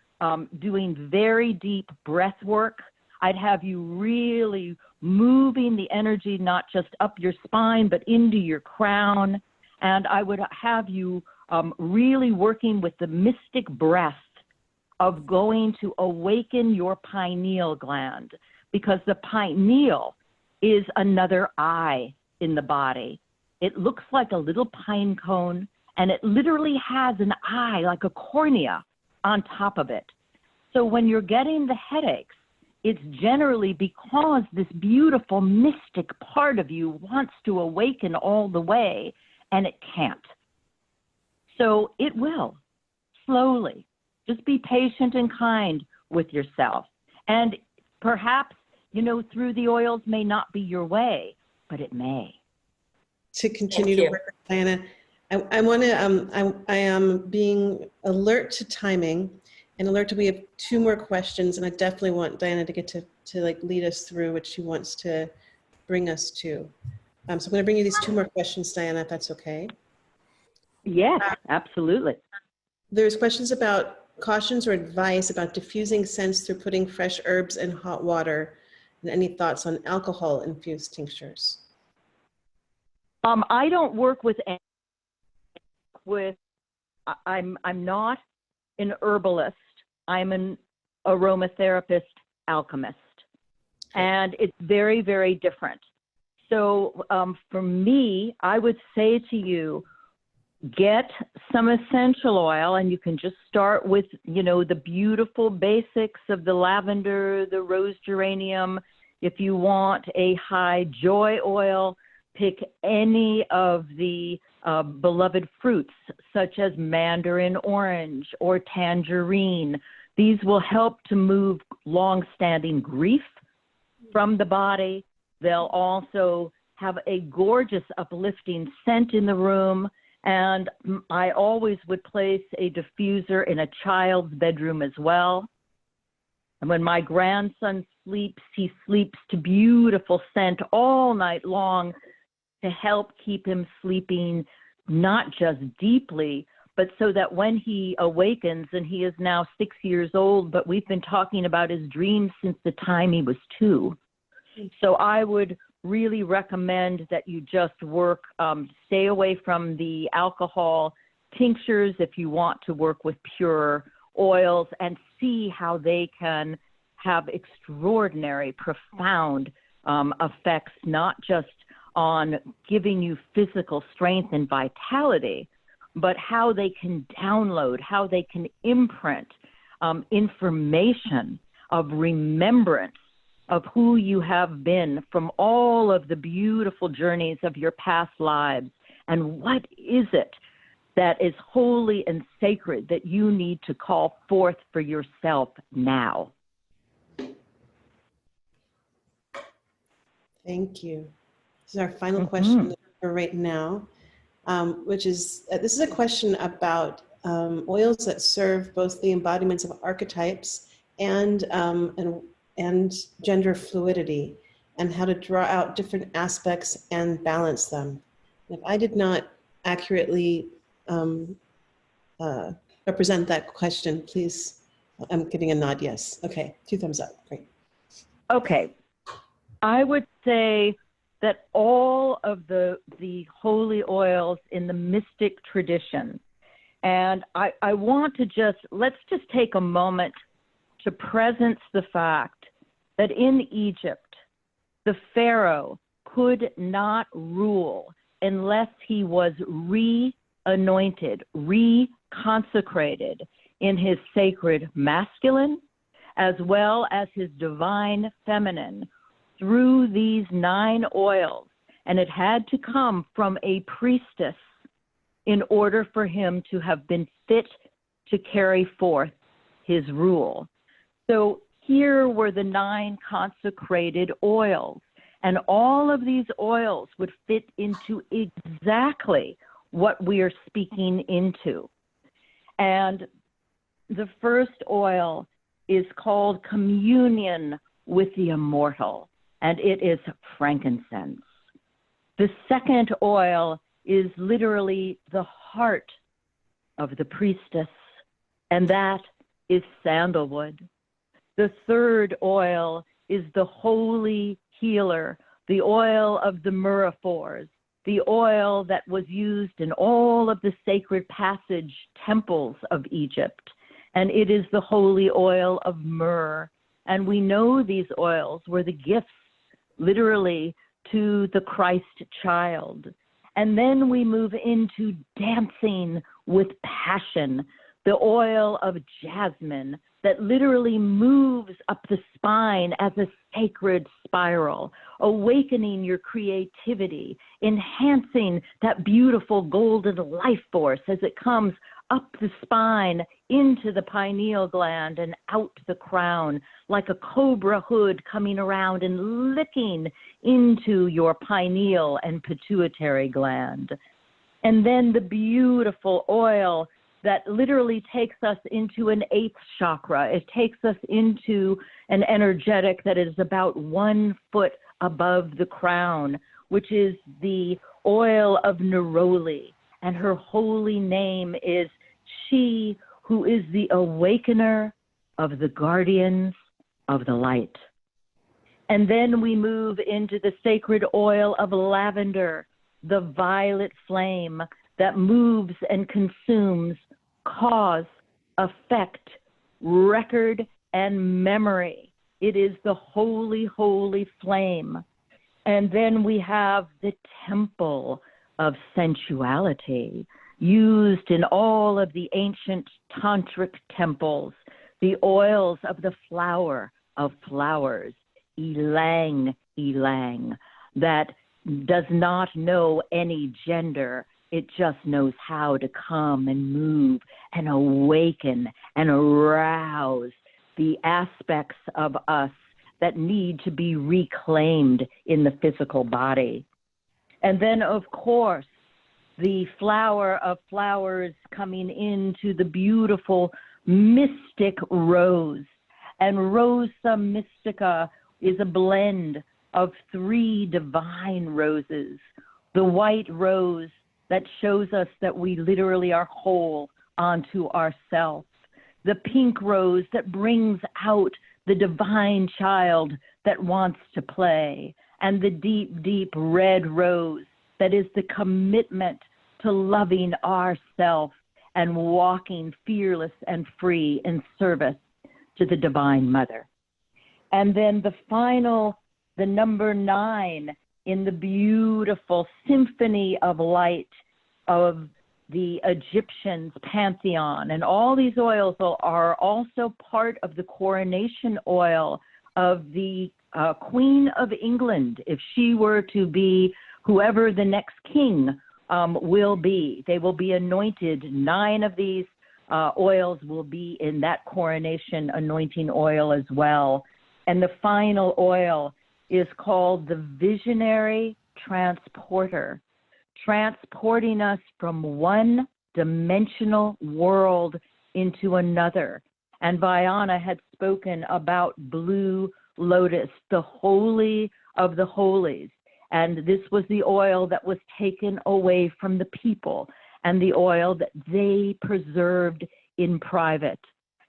doing very deep breath work. I'd have you really moving the energy, not just up your spine, but into your crown. And I would have you really working with the mystic breath of going to awaken your pineal gland, because the pineal is another eye in the body. It looks like a little pine cone, and it literally has an eye, like a cornea, on top of it. So when you're getting the headaches, it's generally because this beautiful mystic part of you wants to awaken all the way, and it can't. So it will, slowly. Just be patient and kind with yourself. And perhaps, through the oils may not be your way, but it may. To continue to work with Diana, I am being alert to timing and alert to, we have 2 more questions, and I definitely want Diana to get to lead us through what she wants to bring us to. So I'm going to bring you these 2 more questions, Diana, if that's okay. Yes, absolutely. There's questions about cautions or advice about diffusing scents through putting fresh herbs in hot water, and any thoughts on alcohol-infused tinctures? I don't work with I'm not an herbalist. I'm an aromatherapist alchemist, and it's very, very different. So for me, I would say to you, get some essential oil, and you can just start with, the beautiful basics of the lavender, the rose geranium. If you want a high joy oil, pick any of the beloved fruits, such as mandarin orange or tangerine. These will help to move long-standing grief from the body. They'll also have a gorgeous uplifting scent in the room. And I always would place a diffuser in a child's bedroom as well. And when my grandson sleeps, he sleeps to beautiful scent all night long to help keep him sleeping, not just deeply, but so that when he awakens, and he is now 6 years old, but we've been talking about his dreams since the time he was 2. So I would really recommend that you just work, stay away from the alcohol tinctures if you want to work with pure oils, and see how they can have extraordinary, profound effects, not just on giving you physical strength and vitality, but how they can download, how they can imprint information of remembrance of who you have been from all of the beautiful journeys of your past lives, and what is it that is holy and sacred that you need to call forth for yourself now. Thank you. This is our final question for right now, which is, this is a question about oils that serve both the embodiments of archetypes and gender fluidity, and how to draw out different aspects and balance them. If I did not accurately represent that question, please I'm getting a nod, yes. Okay, 2 thumbs up, great. Okay. I would say that all of the holy oils in the mystic tradition, and I want to let's just take a moment to presence the fact that in Egypt, the Pharaoh could not rule unless he was re-anointed, re-consecrated in his sacred masculine as well as his divine feminine through these 9 oils. And it had to come from a priestess in order for him to have been fit to carry forth his rule. So here were the 9 consecrated oils, and all of these oils would fit into exactly what we are speaking into. And the first oil is called communion with the immortal, and it is frankincense. The second oil is literally the heart of the priestess, and that is sandalwood. The third oil is the holy healer, the oil of the myrrhophores, the oil that was used in all of the sacred passage temples of Egypt, and it is the holy oil of myrrh. And we know these oils were the gifts, literally, to the Christ child. And then we move into dancing with passion, the oil of jasmine that literally moves up the spine as a sacred spiral, awakening your creativity, enhancing that beautiful golden life force as it comes up the spine into the pineal gland and out the crown, like a cobra hood coming around and licking into your pineal and pituitary gland. And then the beautiful oil that literally takes us into an 8th chakra. It takes us into an energetic that is about 1 foot above the crown, which is the oil of Neroli. And her holy name is she who is the awakener of the guardians of the light. And then we move into the sacred oil of lavender, the violet flame that moves and consumes cause, effect, record, and memory. It is the holy, holy flame. And then we have the temple of sensuality, used in all of the ancient tantric temples, the oils of the flower of flowers, ylang ylang, that does not know any gender. It just knows how to come and move and awaken and arouse the aspects of us that need to be reclaimed in the physical body. And then, of course, the flower of flowers coming into the beautiful mystic rose. And Rosa Mystica is a blend of 3 divine roses. The white rose that shows us that we literally are whole onto ourselves. The pink rose that brings out the divine child that wants to play. And the deep, deep red rose that is the commitment to loving ourselves and walking fearless and free in service to the Divine Mother. And then the final, the number 9 in the beautiful symphony of light of the Egyptians' pantheon. And all these oils are also part of the coronation oil of the Queen of England, if she were to be whoever the next king will be. They will be anointed. 9 of these oils will be in that coronation anointing oil as well. And the final oil is called the Visionary Transporter, transporting us from one dimensional world into another. And Vayana had spoken about blue lotus, the holy of the holies. And this was the oil that was taken away from the people and the oil that they preserved in private.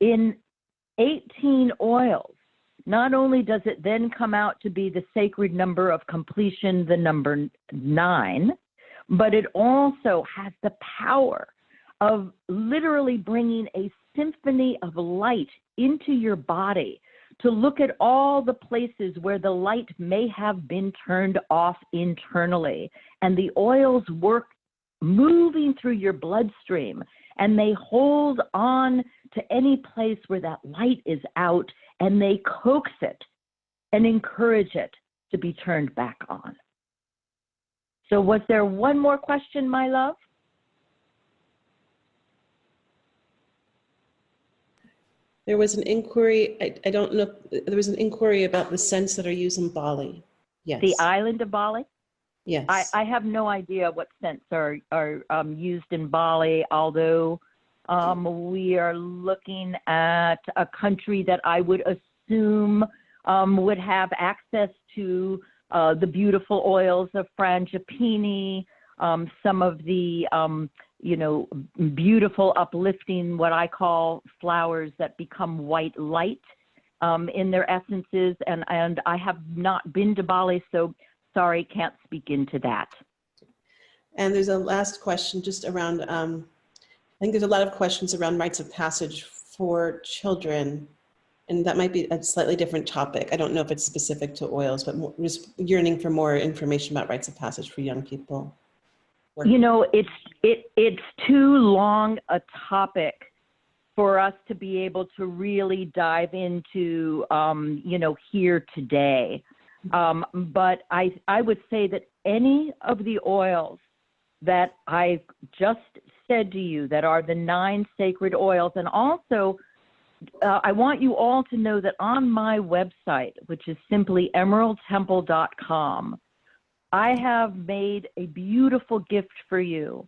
in 18 oils, not only does it then come out to be the sacred number of completion, the number 9, but it also has the power of literally bringing a symphony of light into your body to look at all the places where the light may have been turned off internally. And the oils work moving through your bloodstream, and they hold on to any place where that light is out, and they coax it and encourage it to be turned back on. So was there one more question, my love? There was an inquiry, I don't know, there was an inquiry about the scents that are used in Bali. Yes. The island of Bali? Yes. I have no idea what scents are used in Bali, although we are looking at a country that I would assume would have access to the beautiful oils of frangipani, some of the beautiful, uplifting, what I call flowers that become white light in their essences. And I have not been to Bali, so sorry, can't speak into that. And there's a last question just around, I think there's a lot of questions around rites of passage for children. And that might be a slightly different topic. I don't know if it's specific to oils, but just yearning for more information about rites of passage for young people. It's too long a topic for us to be able to really dive into, here today. But I would say that any of the oils that I just said to you that are the 9 sacred oils, and also I want you all to know that on my website, which is simply emeraldtemple.com, I have made a beautiful gift for you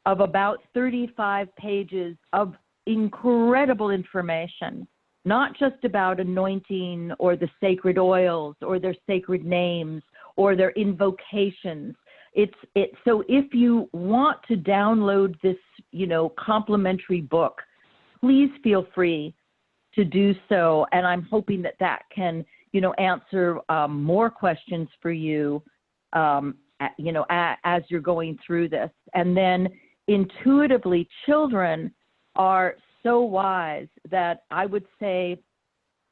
of about 35 pages of incredible information, not just about anointing or the sacred oils or their sacred names or their invocations. So if you want to download this, complimentary book, please feel free to do so. And I'm hoping that can, answer more questions for you as you're going through this. And then intuitively, children are so wise that I would say,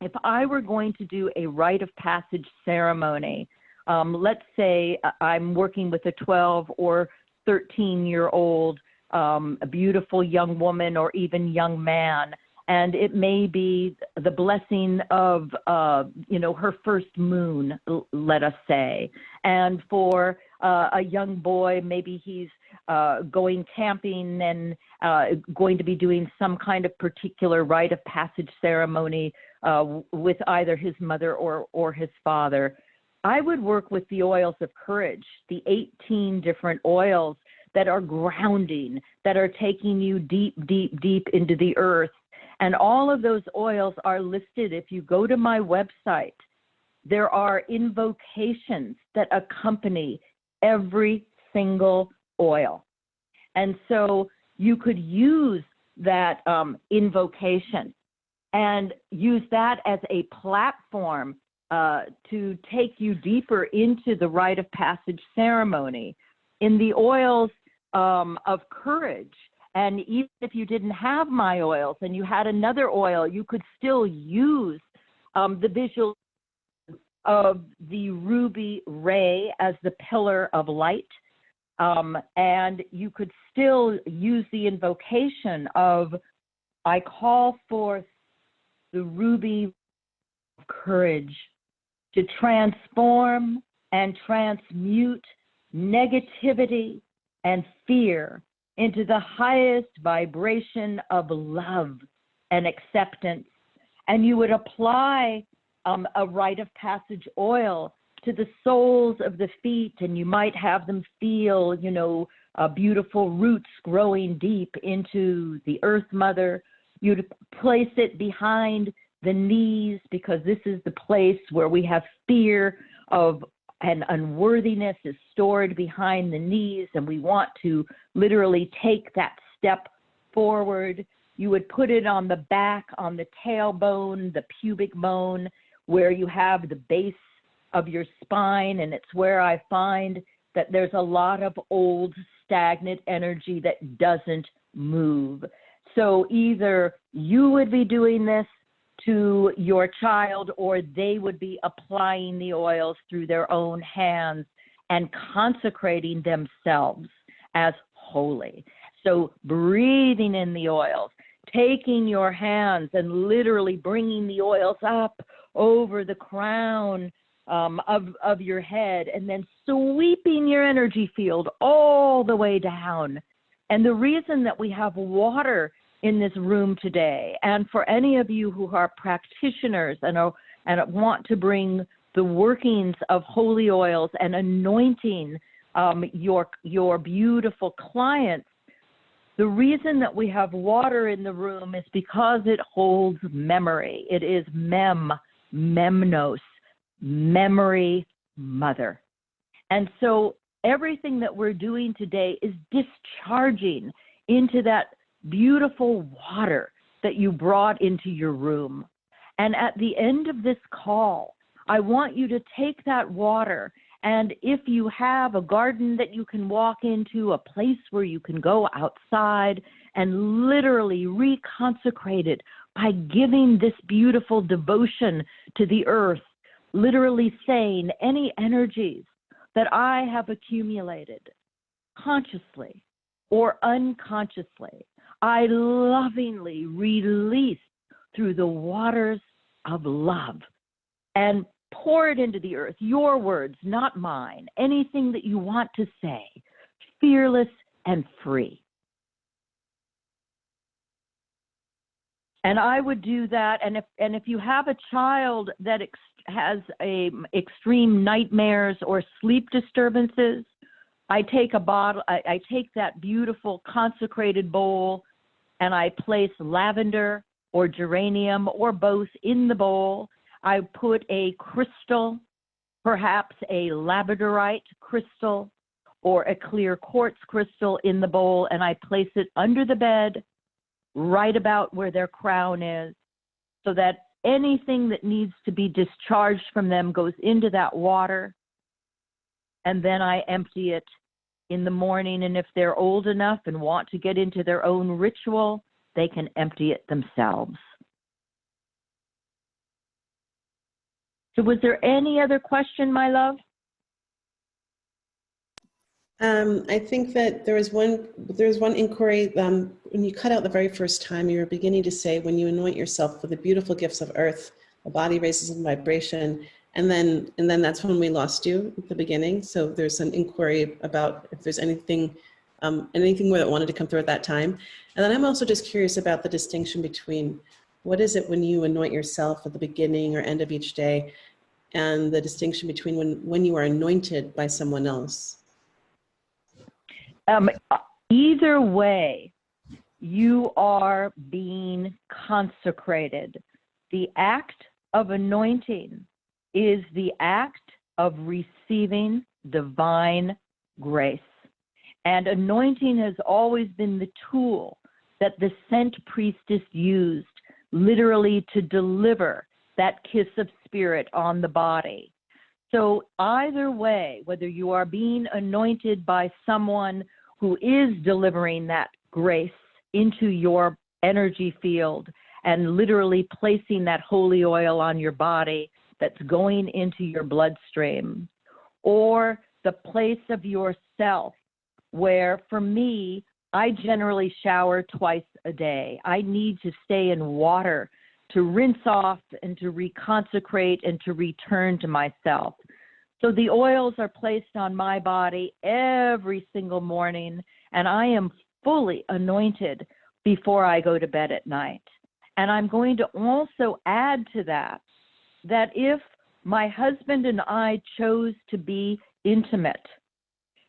if I were going to do a rite of passage ceremony, let's say I'm working with a 12 or 13-year-old, a beautiful young woman or even young man, and it may be the blessing of, her first moon, let us say. And for a young boy, maybe he's going camping and going to be doing some kind of particular rite of passage ceremony with either his mother or his father. I would work with the oils of courage, the 18 different oils that are grounding, that are taking you deep, deep, deep into the earth. And all of those oils are listed. If you go to my website, there are invocations that accompany every single oil. And so you could use that invocation and use that as a platform to take you deeper into the rite of passage ceremony. In the oils of courage, and even if you didn't have my oils and you had another oil, you could still use the visual of the ruby ray as the pillar of light. And you could still use the invocation of, I call forth the ruby of courage to transform and transmute negativity and fear into the highest vibration of love and acceptance. And you would apply a rite of passage oil to the soles of the feet, and you might have them feel, beautiful roots growing deep into the earth mother. You'd place it behind the knees, because this is the place where we have fear of and unworthiness is stored behind the knees, and we want to literally take that step forward. You would put it on the back, on the tailbone, the pubic bone, where you have the base of your spine, and it's where I find that there's a lot of old stagnant energy that doesn't move. So either you would be doing this to your child, or they would be applying the oils through their own hands and consecrating themselves as holy. So breathing in the oils, taking your hands and literally bringing the oils up over the crown of your head, and then sweeping your energy field all the way down. And the reason that we have water in this room today, and for any of you who are practitioners and want to bring the workings of holy oils and anointing your beautiful clients, the reason that we have water in the room is because it holds memory. It is memnos, memory mother. And so everything that we're doing today is discharging into that beautiful water that you brought into your room. And at the end of this call, I want you to take that water, and if you have a garden that you can walk into, a place where you can go outside and literally reconsecrate it by giving this beautiful devotion to the earth, literally saying, any energies that I have accumulated consciously or unconsciously, I lovingly release through the waters of love, and pour it into the earth. Your words, not mine. Anything that you want to say, fearless and free. And I would do that. And if you have a child that has extreme nightmares or sleep disturbances, I take a bottle. I take that beautiful consecrated bowl, and I place lavender or geranium or both in the bowl. I put a crystal, perhaps a labradorite crystal or a clear quartz crystal in the bowl, and I place it under the bed, right about where their crown is, so that anything that needs to be discharged from them goes into that water, and then I empty it in the morning. And if they're old enough and want to get into their own ritual, they can empty it themselves. So was there any other question, my love? I think that there was one inquiry when you cut out the very first time. You were beginning to say, when you anoint yourself with the beautiful gifts of earth, the body raises in vibration, and then that's when we lost you at the beginning. So there's an inquiry about if there's anything more that wanted to come through at that time. And then I'm also just curious about the distinction between what is it when you anoint yourself at the beginning or end of each day, and the distinction between when you are anointed by someone else. Either way, you are being consecrated. The act of anointing is the act of receiving divine grace. And anointing has always been the tool that the Scent Priestess used, literally to deliver that kiss of spirit on the body. So either way, whether you are being anointed by someone who is delivering that grace into your energy field and literally placing that holy oil on your body that's going into your bloodstream, or the place of yourself where, for me, I generally shower twice a day. I need to stay in water to rinse off and to reconsecrate and to return to myself. So the oils are placed on my body every single morning, and I am fully anointed before I go to bed at night. And I'm going to also add to that if my husband and I chose to be intimate,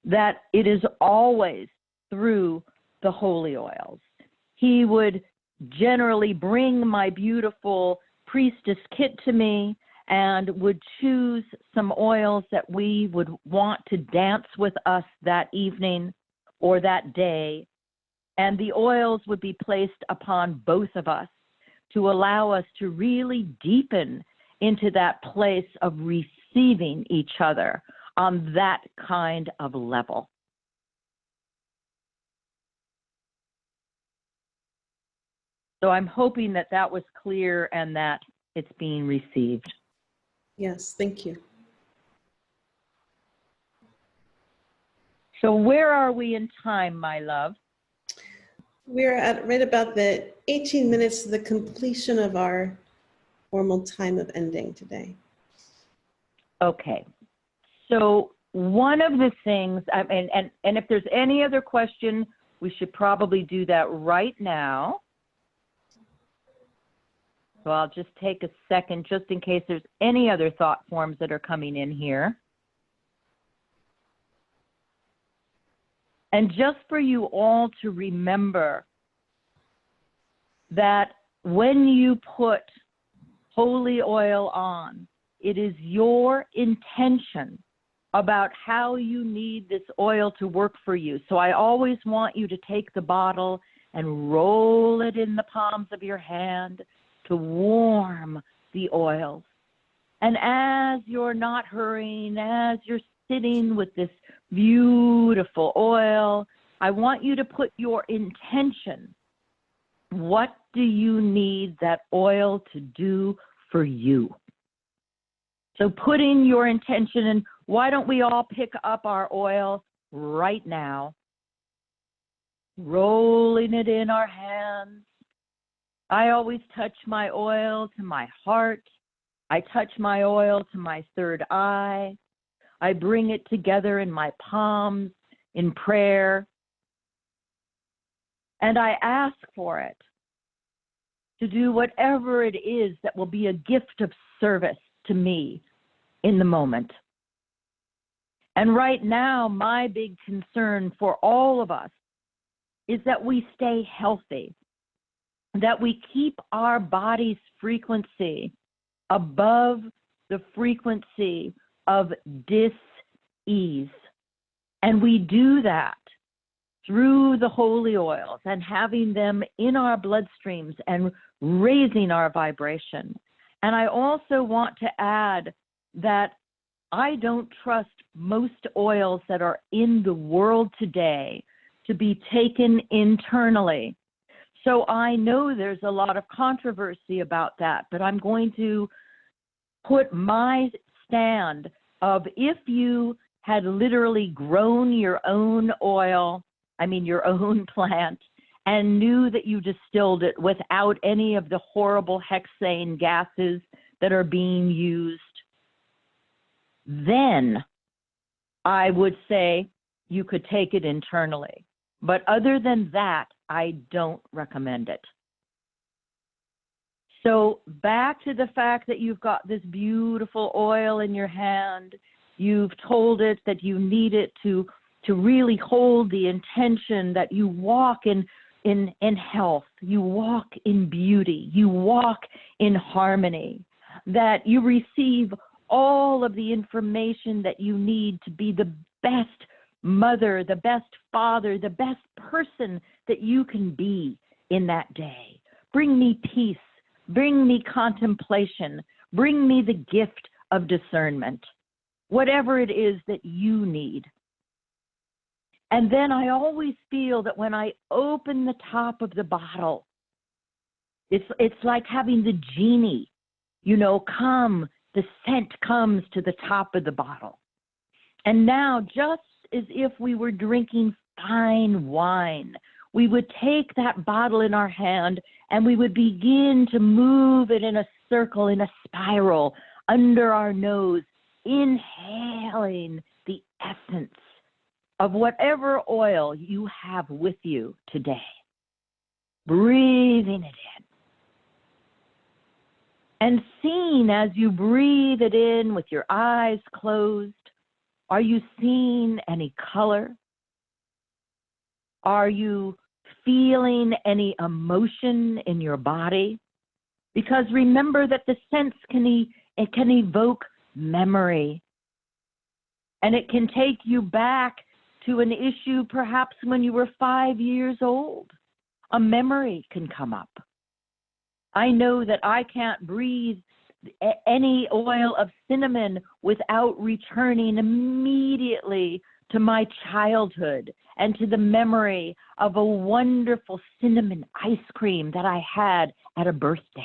that it is always through the holy oils. He would generally bring my beautiful priestess kit to me and would choose some oils that we would want to dance with us that evening or that day. And the oils would be placed upon both of us to allow us to really deepen into that place of receiving each other on that kind of level. So I'm hoping that that was clear and that it's being received. Yes, thank you. So where are we in time, my love? We're at right about the 18 minutes to the completion of our formal time of ending today. Okay. So one of the things, and if there's any other question, we should probably do that right now. So I'll just take a second just in case there's any other thought forms that are coming in here. And just for you all to remember that when you put holy oil on, it is your intention about how you need this oil to work for you. So I always want you to take the bottle and roll it in the palms of your hand to warm the oils. And as you're not hurrying, as you're sitting with this beautiful oil, I want you to put your intention. What do you need that oil to do for you? So putting your intention, and why don't we all pick up our oil right now, rolling it in our hands. I always touch my oil to my heart. I touch my oil to my third eye. I bring it together in my palms in prayer. And I ask for it to do whatever it is that will be a gift of service to me in the moment. And right now, my big concern for all of us is that we stay healthy, that we keep our body's frequency above the frequency of dis-ease. And we do that through the holy oils and having them in our bloodstreams and raising our vibration. And I also want to add that I don't trust most oils that are in the world today to be taken internally. So I know there's a lot of controversy about that, but I'm going to put my stand of if you had literally grown your own oil, your own plant, and knew that you distilled it without any of the horrible hexane gases that are being used, then I would say you could take it internally. But other than that, I don't recommend it. So back to the fact that you've got this beautiful oil in your hand, you've told it that you need it to really hold the intention that you walk in health, you walk in beauty, you walk in harmony, that you receive all of the information that you need to be the best mother, the best father, the best person that you can be in that day. Bring me peace, bring me contemplation, bring me the gift of discernment, whatever it is that you need. And then I always feel that when I open the top of the bottle, it's like having the genie, come, the scent comes to the top of the bottle. And now, just as if we were drinking fine wine, we would take that bottle in our hand and we would begin to move it in a circle, in a spiral, under our nose, inhaling the essence of whatever oil you have with you today. Breathing it in. And seeing as you breathe it in with your eyes closed, are you seeing any color? Are you feeling any emotion in your body? Because remember that the scents can evoke memory. And it can take you back to an issue perhaps when you were 5 years old. A memory can come up. I know that I can't breathe any oil of cinnamon without returning immediately to my childhood and to the memory of a wonderful cinnamon ice cream that I had at a birthday.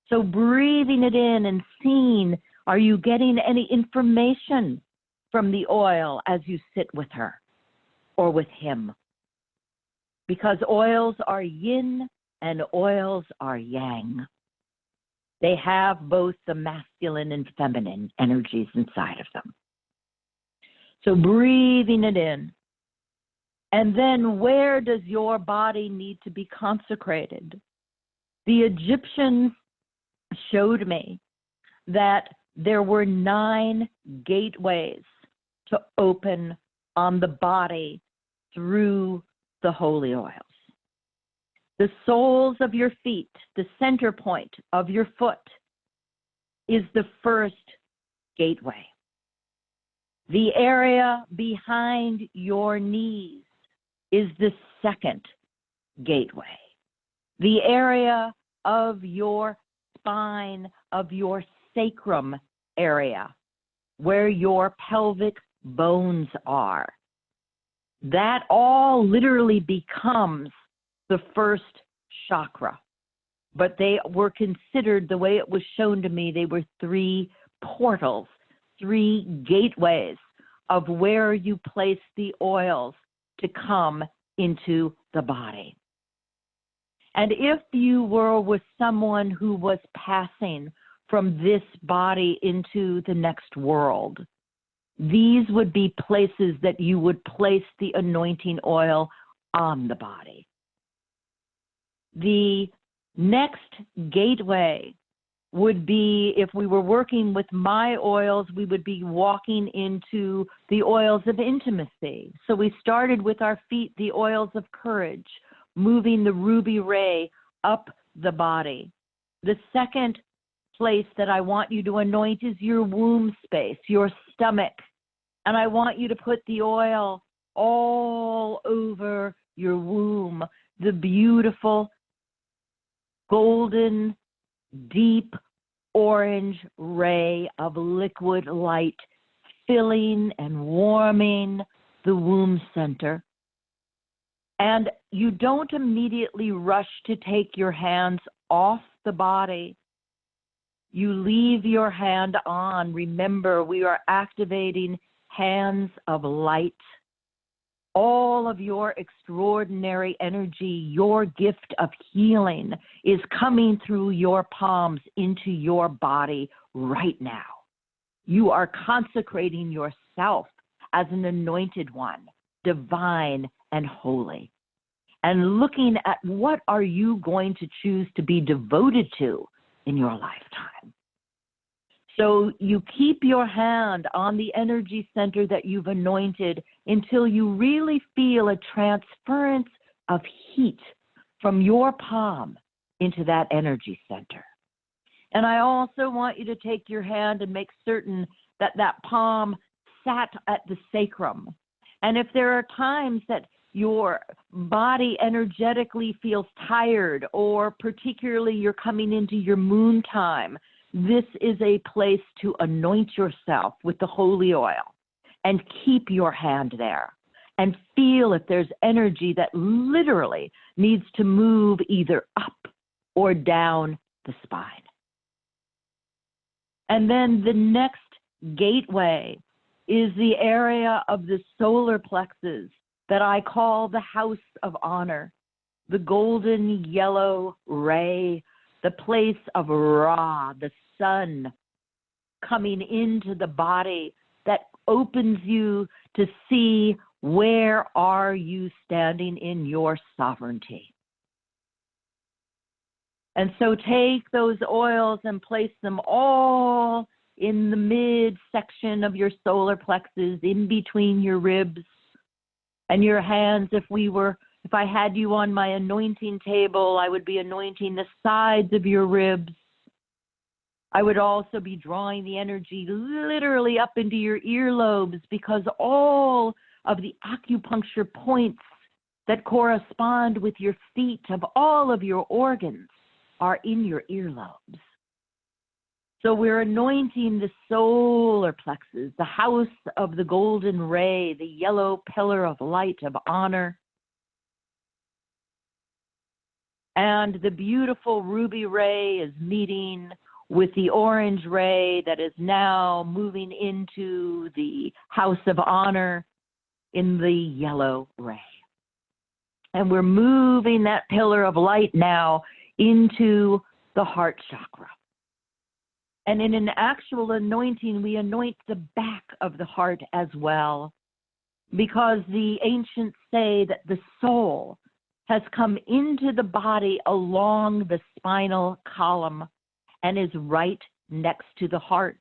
So breathing it in and seeing, are you getting any information from the oil as you sit with her or with him? Because oils are yin and oils are yang. They have both the masculine and feminine energies inside of them. So breathing it in. And then where does your body need to be consecrated? The Egyptians showed me that there were 9 gateways to open on the body through the holy oils. The soles of your feet, the center point of your foot, is the first gateway. The area behind your knees is the second gateway. The area of your spine, of your sacrum area, where your pelvic bones are, that all literally becomes the first chakra. But they were considered, the way it was shown to me, they were 3 portals, 3 gateways of where you place the oils to come into the body. And if you were with someone who was passing from this body into the next world, these would be places that you would place the anointing oil on the body. The next gateway would be, if we were working with my oils, we would be walking into the oils of intimacy. So we started with our feet, the oils of courage, moving the ruby ray up the body. The second place that I want you to anoint is your womb space, your stomach. And I want you to put the oil all over your womb, the beautiful golden, deep orange ray of liquid light filling and warming the womb center. And you don't immediately rush to take your hands off the body. You leave your hand on. Remember, we are activating hands of light. All of your extraordinary energy, your gift of healing is coming through your palms into your body right now. You are consecrating yourself as an anointed one, divine and holy, and looking at what are you going to choose to be devoted to in your lifetime. So you keep your hand on the energy center that you've anointed until you really feel a transference of heat from your palm into that energy center. And I also want you to take your hand and make certain that that palm sat at the sacrum. And if there are times that your body energetically feels tired, or particularly you're coming into your moon time, this is a place to anoint yourself with the holy oil and keep your hand there and feel if there's energy that literally needs to move either up or down the spine. And then the next gateway is the area of the solar plexus that I call the house of honor, the golden yellow ray, the place of Ra, the sun, coming into the body that opens you to see where are you standing in your sovereignty. And so take those oils and place them all in the midsection of your solar plexus, in between your ribs and your hands. If I had you on my anointing table, I would be anointing the sides of your ribs, I would also be drawing the energy literally up into your earlobes, because all of the acupuncture points that correspond with your feet of all of your organs are in your earlobes. So we're anointing the solar plexus, the house of the golden ray, the yellow pillar of light of honor, and the beautiful ruby ray is meeting with the orange ray that is now moving into the house of honor in the yellow ray. And we're moving that pillar of light now into the heart chakra. And in an actual anointing, we anoint the back of the heart as well, because the ancients say that the soul has come into the body along the spinal column and is right next to the heart,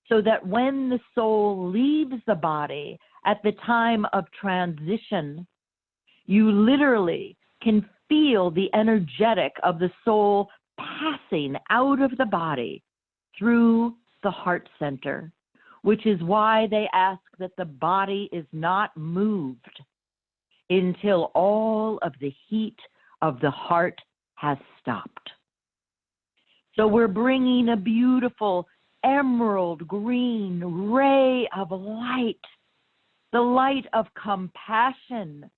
so that when the soul leaves the body at the time of transition, you literally can feel the energetic of the soul passing out of the body through the heart center, which is why they ask that the body is not moved until all of the heat of the heart has stopped. So we're bringing a beautiful emerald green ray of light, the light of compassion,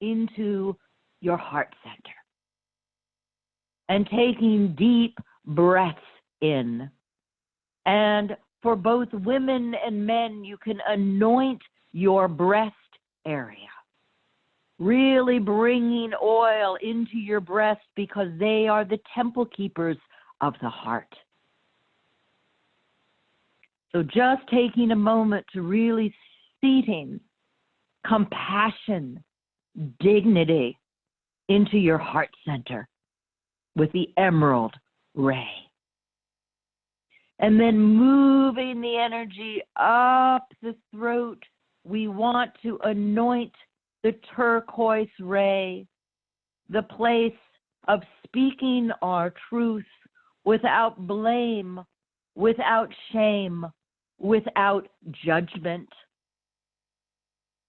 into your heart center. And taking deep breaths in. And for both women and men, you can anoint your breast area. Really bringing oil into your breast, because they are the temple keepers of the heart. So just taking a moment to really seating compassion, dignity into your heart center with the emerald ray. And then moving the energy up the throat, we want to anoint the turquoise ray, the place of speaking our truth without blame, without shame, without judgment.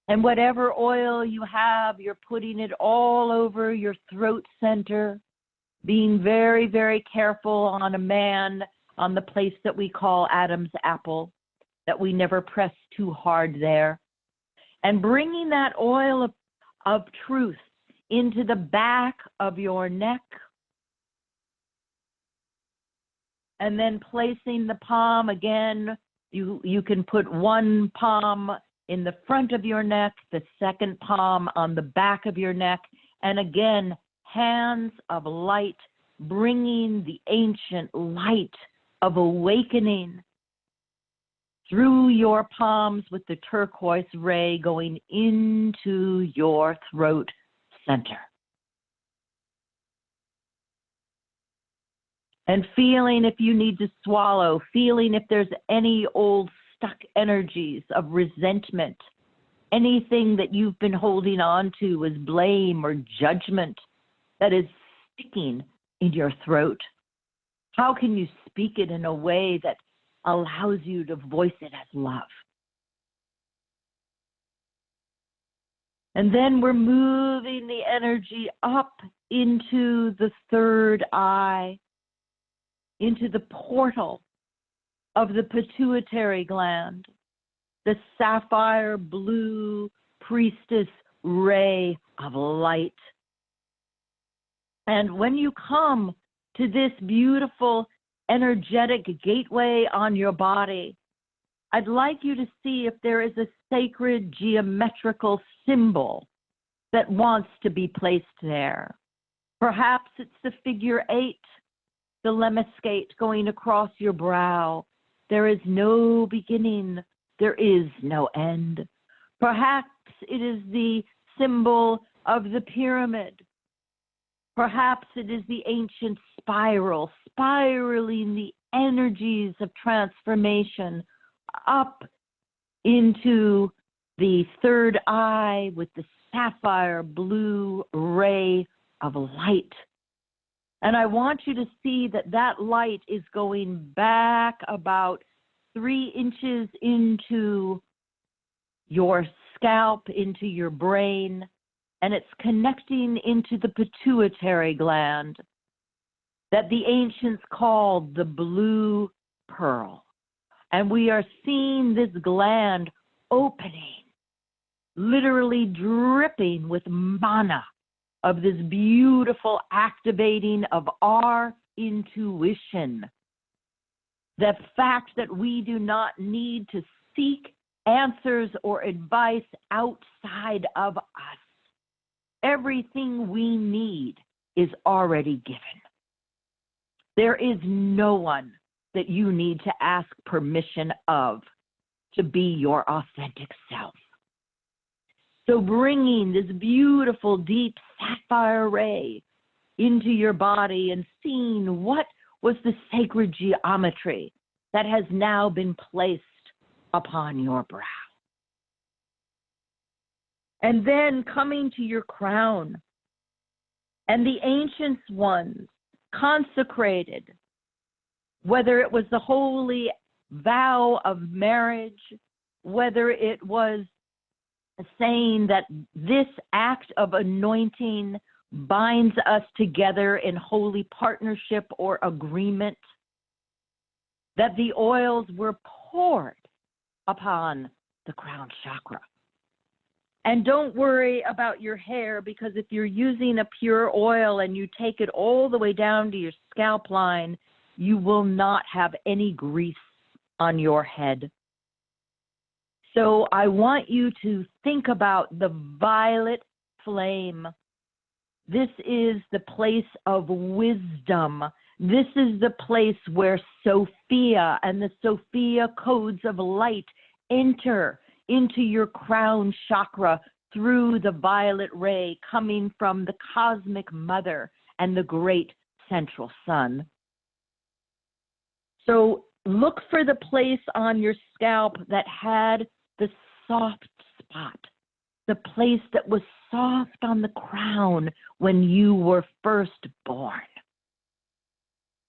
And whatever oil you have, you're putting it all over your throat center, being very, very careful on a man, on the place that we call Adam's apple, that we never press too hard there. And bringing that oil of truth into the back of your neck, and then placing the palm again. You can put one palm in the front of your neck, the second palm on the back of your neck, and again, hands of light, bringing the ancient light of awakening through your palms with the turquoise ray going into your throat center. And feeling if you need to swallow, feeling if there's any old stuck energies of resentment, anything that you've been holding on to as blame or judgment that is sticking in your throat. How can you speak it in a way that allows you to voice it as love? And then we're moving the energy up into the third eye, into the portal of the pituitary gland, the sapphire blue priestess ray of light. And when you come to this beautiful energetic gateway on your body, I'd like you to see if there is a sacred geometrical symbol that wants to be placed there. Perhaps it's the figure 8, the lemniscate going across your brow. There is no beginning, there is no end. Perhaps it is the symbol of the pyramid. Perhaps it is the ancient spiral, spiraling the energies of transformation up into the third eye with the sapphire blue ray of light. And I want you to see that that light is going back about 3 inches into your scalp, into your brain, and it's connecting into the pituitary gland that the ancients called the blue pearl. And we are seeing this gland opening, literally dripping with mana of this beautiful activating of our intuition. The fact that we do not need to seek answers or advice outside of us. Everything we need is already given. There is no one that you need to ask permission of to be your authentic self. So bringing this beautiful, deep sapphire ray into your body and seeing what was the sacred geometry that has now been placed upon your brow. And then coming to your crown, and the ancient ones consecrated, whether it was the holy vow of marriage, whether it was saying that this act of anointing binds us together in holy partnership or agreement, that the oils were poured upon the crown chakra. And don't worry about your hair, because if you're using a pure oil and you take it all the way down to your scalp line, you will not have any grease on your head. So I want you to think about the violet flame. This is the place of wisdom. This is the place where Sophia and the Sophia codes of light enter into your crown chakra through the violet ray coming from the cosmic mother and the great central sun. So look for the place on your scalp that had the soft spot, the place that was soft on the crown when you were first born,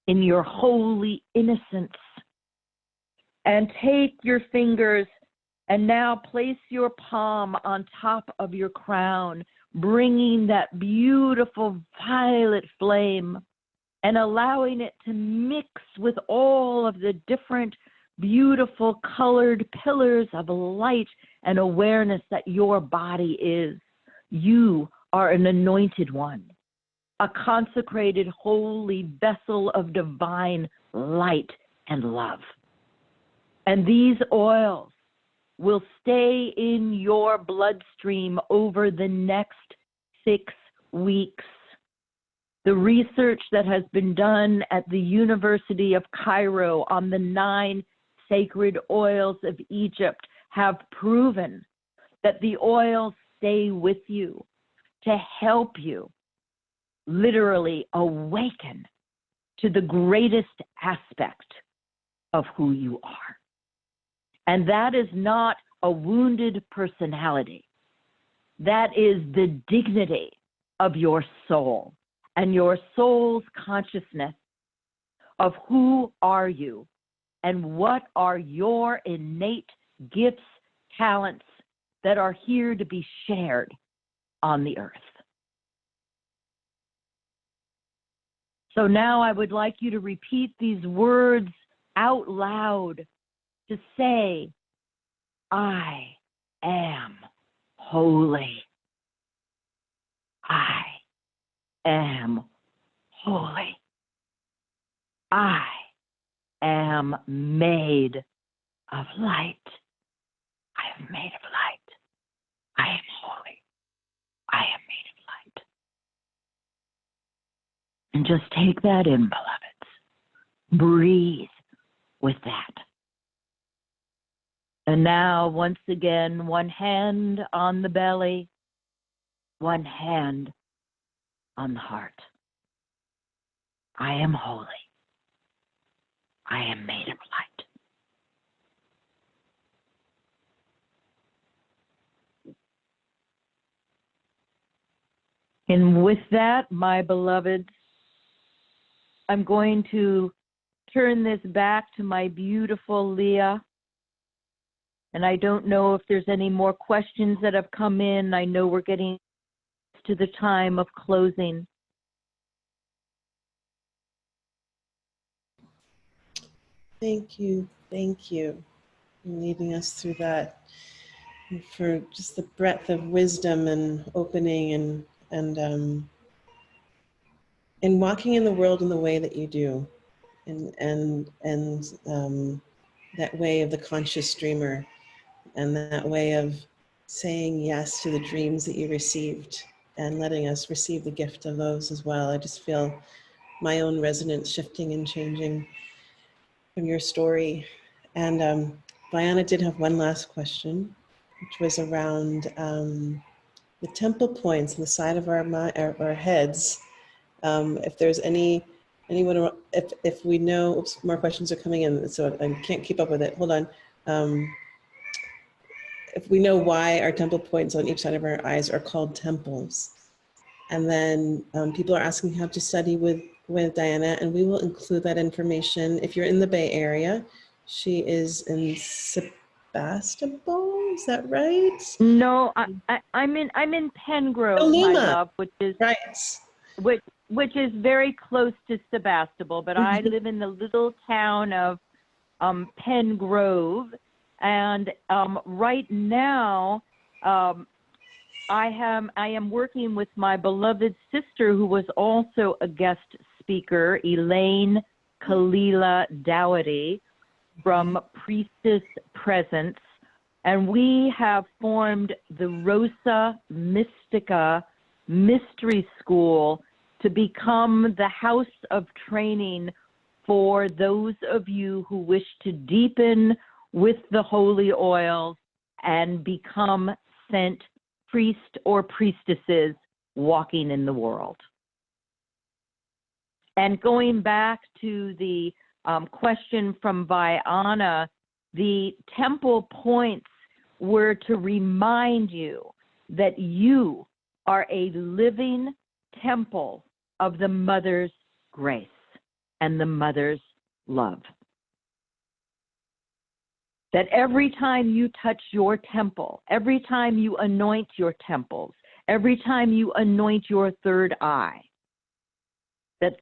in your holy innocence. And take your fingers and now place your palm on top of your crown, bringing that beautiful violet flame and allowing it to mix with all of the different beautiful colored pillars of light and awareness that your body is. You are an anointed one, a consecrated holy vessel of divine light and love. And these oils will stay in your bloodstream over the next 6 weeks. The research that has been done at the University of Cairo on the 9 sacred oils of Egypt have proven that the oils stay with you to help you literally awaken to the greatest aspect of who you are. And that is not a wounded personality. That is the dignity of your soul and your soul's consciousness of who are you and what are your innate gifts, talents that are here to be shared on the earth. So now I would like you to repeat these words out loud, to say, I am holy. I am holy. I am made of light. I am made of light. I am holy. I am made of light. And just take that in, beloveds. Breathe with that. And now, once again, one hand on the belly, one hand on the heart. I am holy. I am made of light. And with that, my beloveds, I'm going to turn this back to my beautiful Leah. And I don't know if there's any more questions that have come in. I know we're getting to the time of closing. Thank you. Thank you for leading us through that, and for just the breadth of wisdom and opening and walking in the world in the way that you do, and that way of the conscious dreamer, and that way of saying yes to the dreams that you received and letting us receive the gift of those as well. I just feel my own resonance shifting and changing from your story. And Diana did have one last question, which was around the temple points on the side of our heads. If there's anyone, if we know, oops, more questions are coming in, so I can't keep up with it. Hold on. If we know why our temple points on each side of our eyes are called temples. And then people are asking how to study with Diana, and we will include that information. If you're in the Bay Area, she is in Sebastopol, is that right? No, I'm in Pengrove, Lima. my love, which is right. which is very close to Sebastopol, but I live in the little town of Pengrove, and right now I am working with my beloved sister, who was also a guest speaker, Elaine Kalila Dougherty from Priestess Presence, and we have formed the Rosa Mystica Mystery School to become the house of training for those of you who wish to deepen with the holy oils and become scent priest or priestesses walking in the world. And going back to the question from Viana, the temple points were to remind you that you are a living temple of the Mother's grace and the Mother's love. That every time you touch your temple, every time you anoint your temples, every time you anoint your third eye,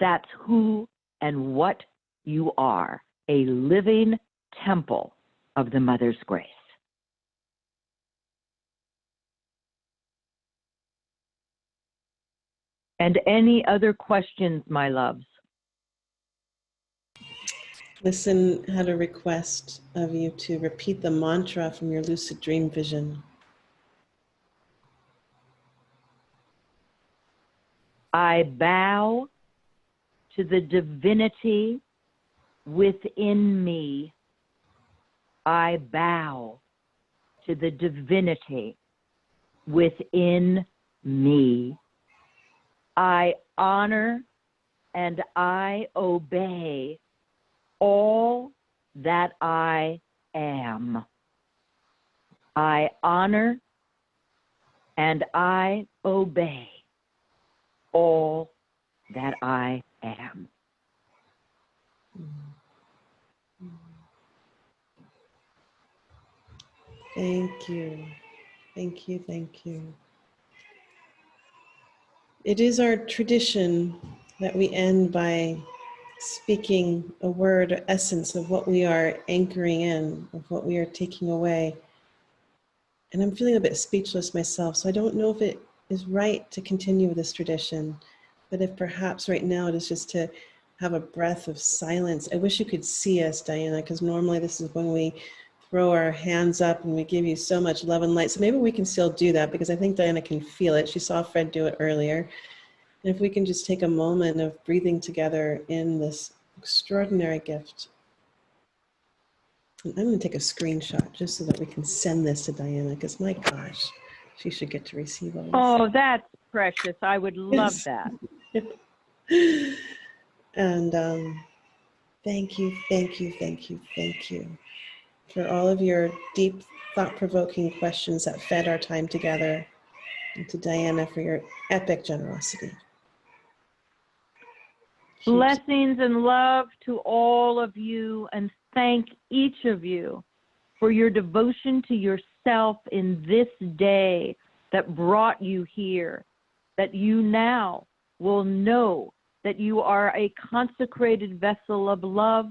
that's who and what you are, a living temple of the Mother's grace. And any other questions, my loves? Listen, had a request of you to repeat the mantra from your lucid dream vision. I bow to the divinity within me. I bow to the divinity within me. I honor and I obey all that I am. I honor and I obey all that I am. Thank you. Thank you. Thank you. It is our tradition that we end by speaking a word or essence of what we are anchoring in, of what we are taking away. And I'm feeling a bit speechless myself, so I don't know if it is right to continue with this tradition, but if perhaps right now it is just to have a breath of silence. I wish you could see us, Diana, because normally this is when we throw our hands up and we give you so much love and light. So maybe we can still do that, because I think Diana can feel it. She saw Fred do it earlier. And if we can just take a moment of breathing together in this extraordinary gift. And I'm going to take a screenshot just so that we can send this to Diana, because my gosh, she should get to receive all this. Oh, that's precious. I would love that. And thank you, thank you, thank you, thank you for all of your deep, thought-provoking questions that fed our time together, and to Diana for your epic generosity. Blessings and love to all of you, and thank each of you for your devotion to yourself in this day that brought you here, that you now will know that you are a consecrated vessel of love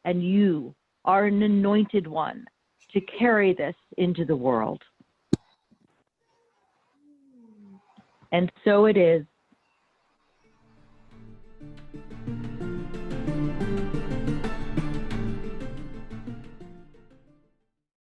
and you are an anointed one to carry this into the world. And so it is.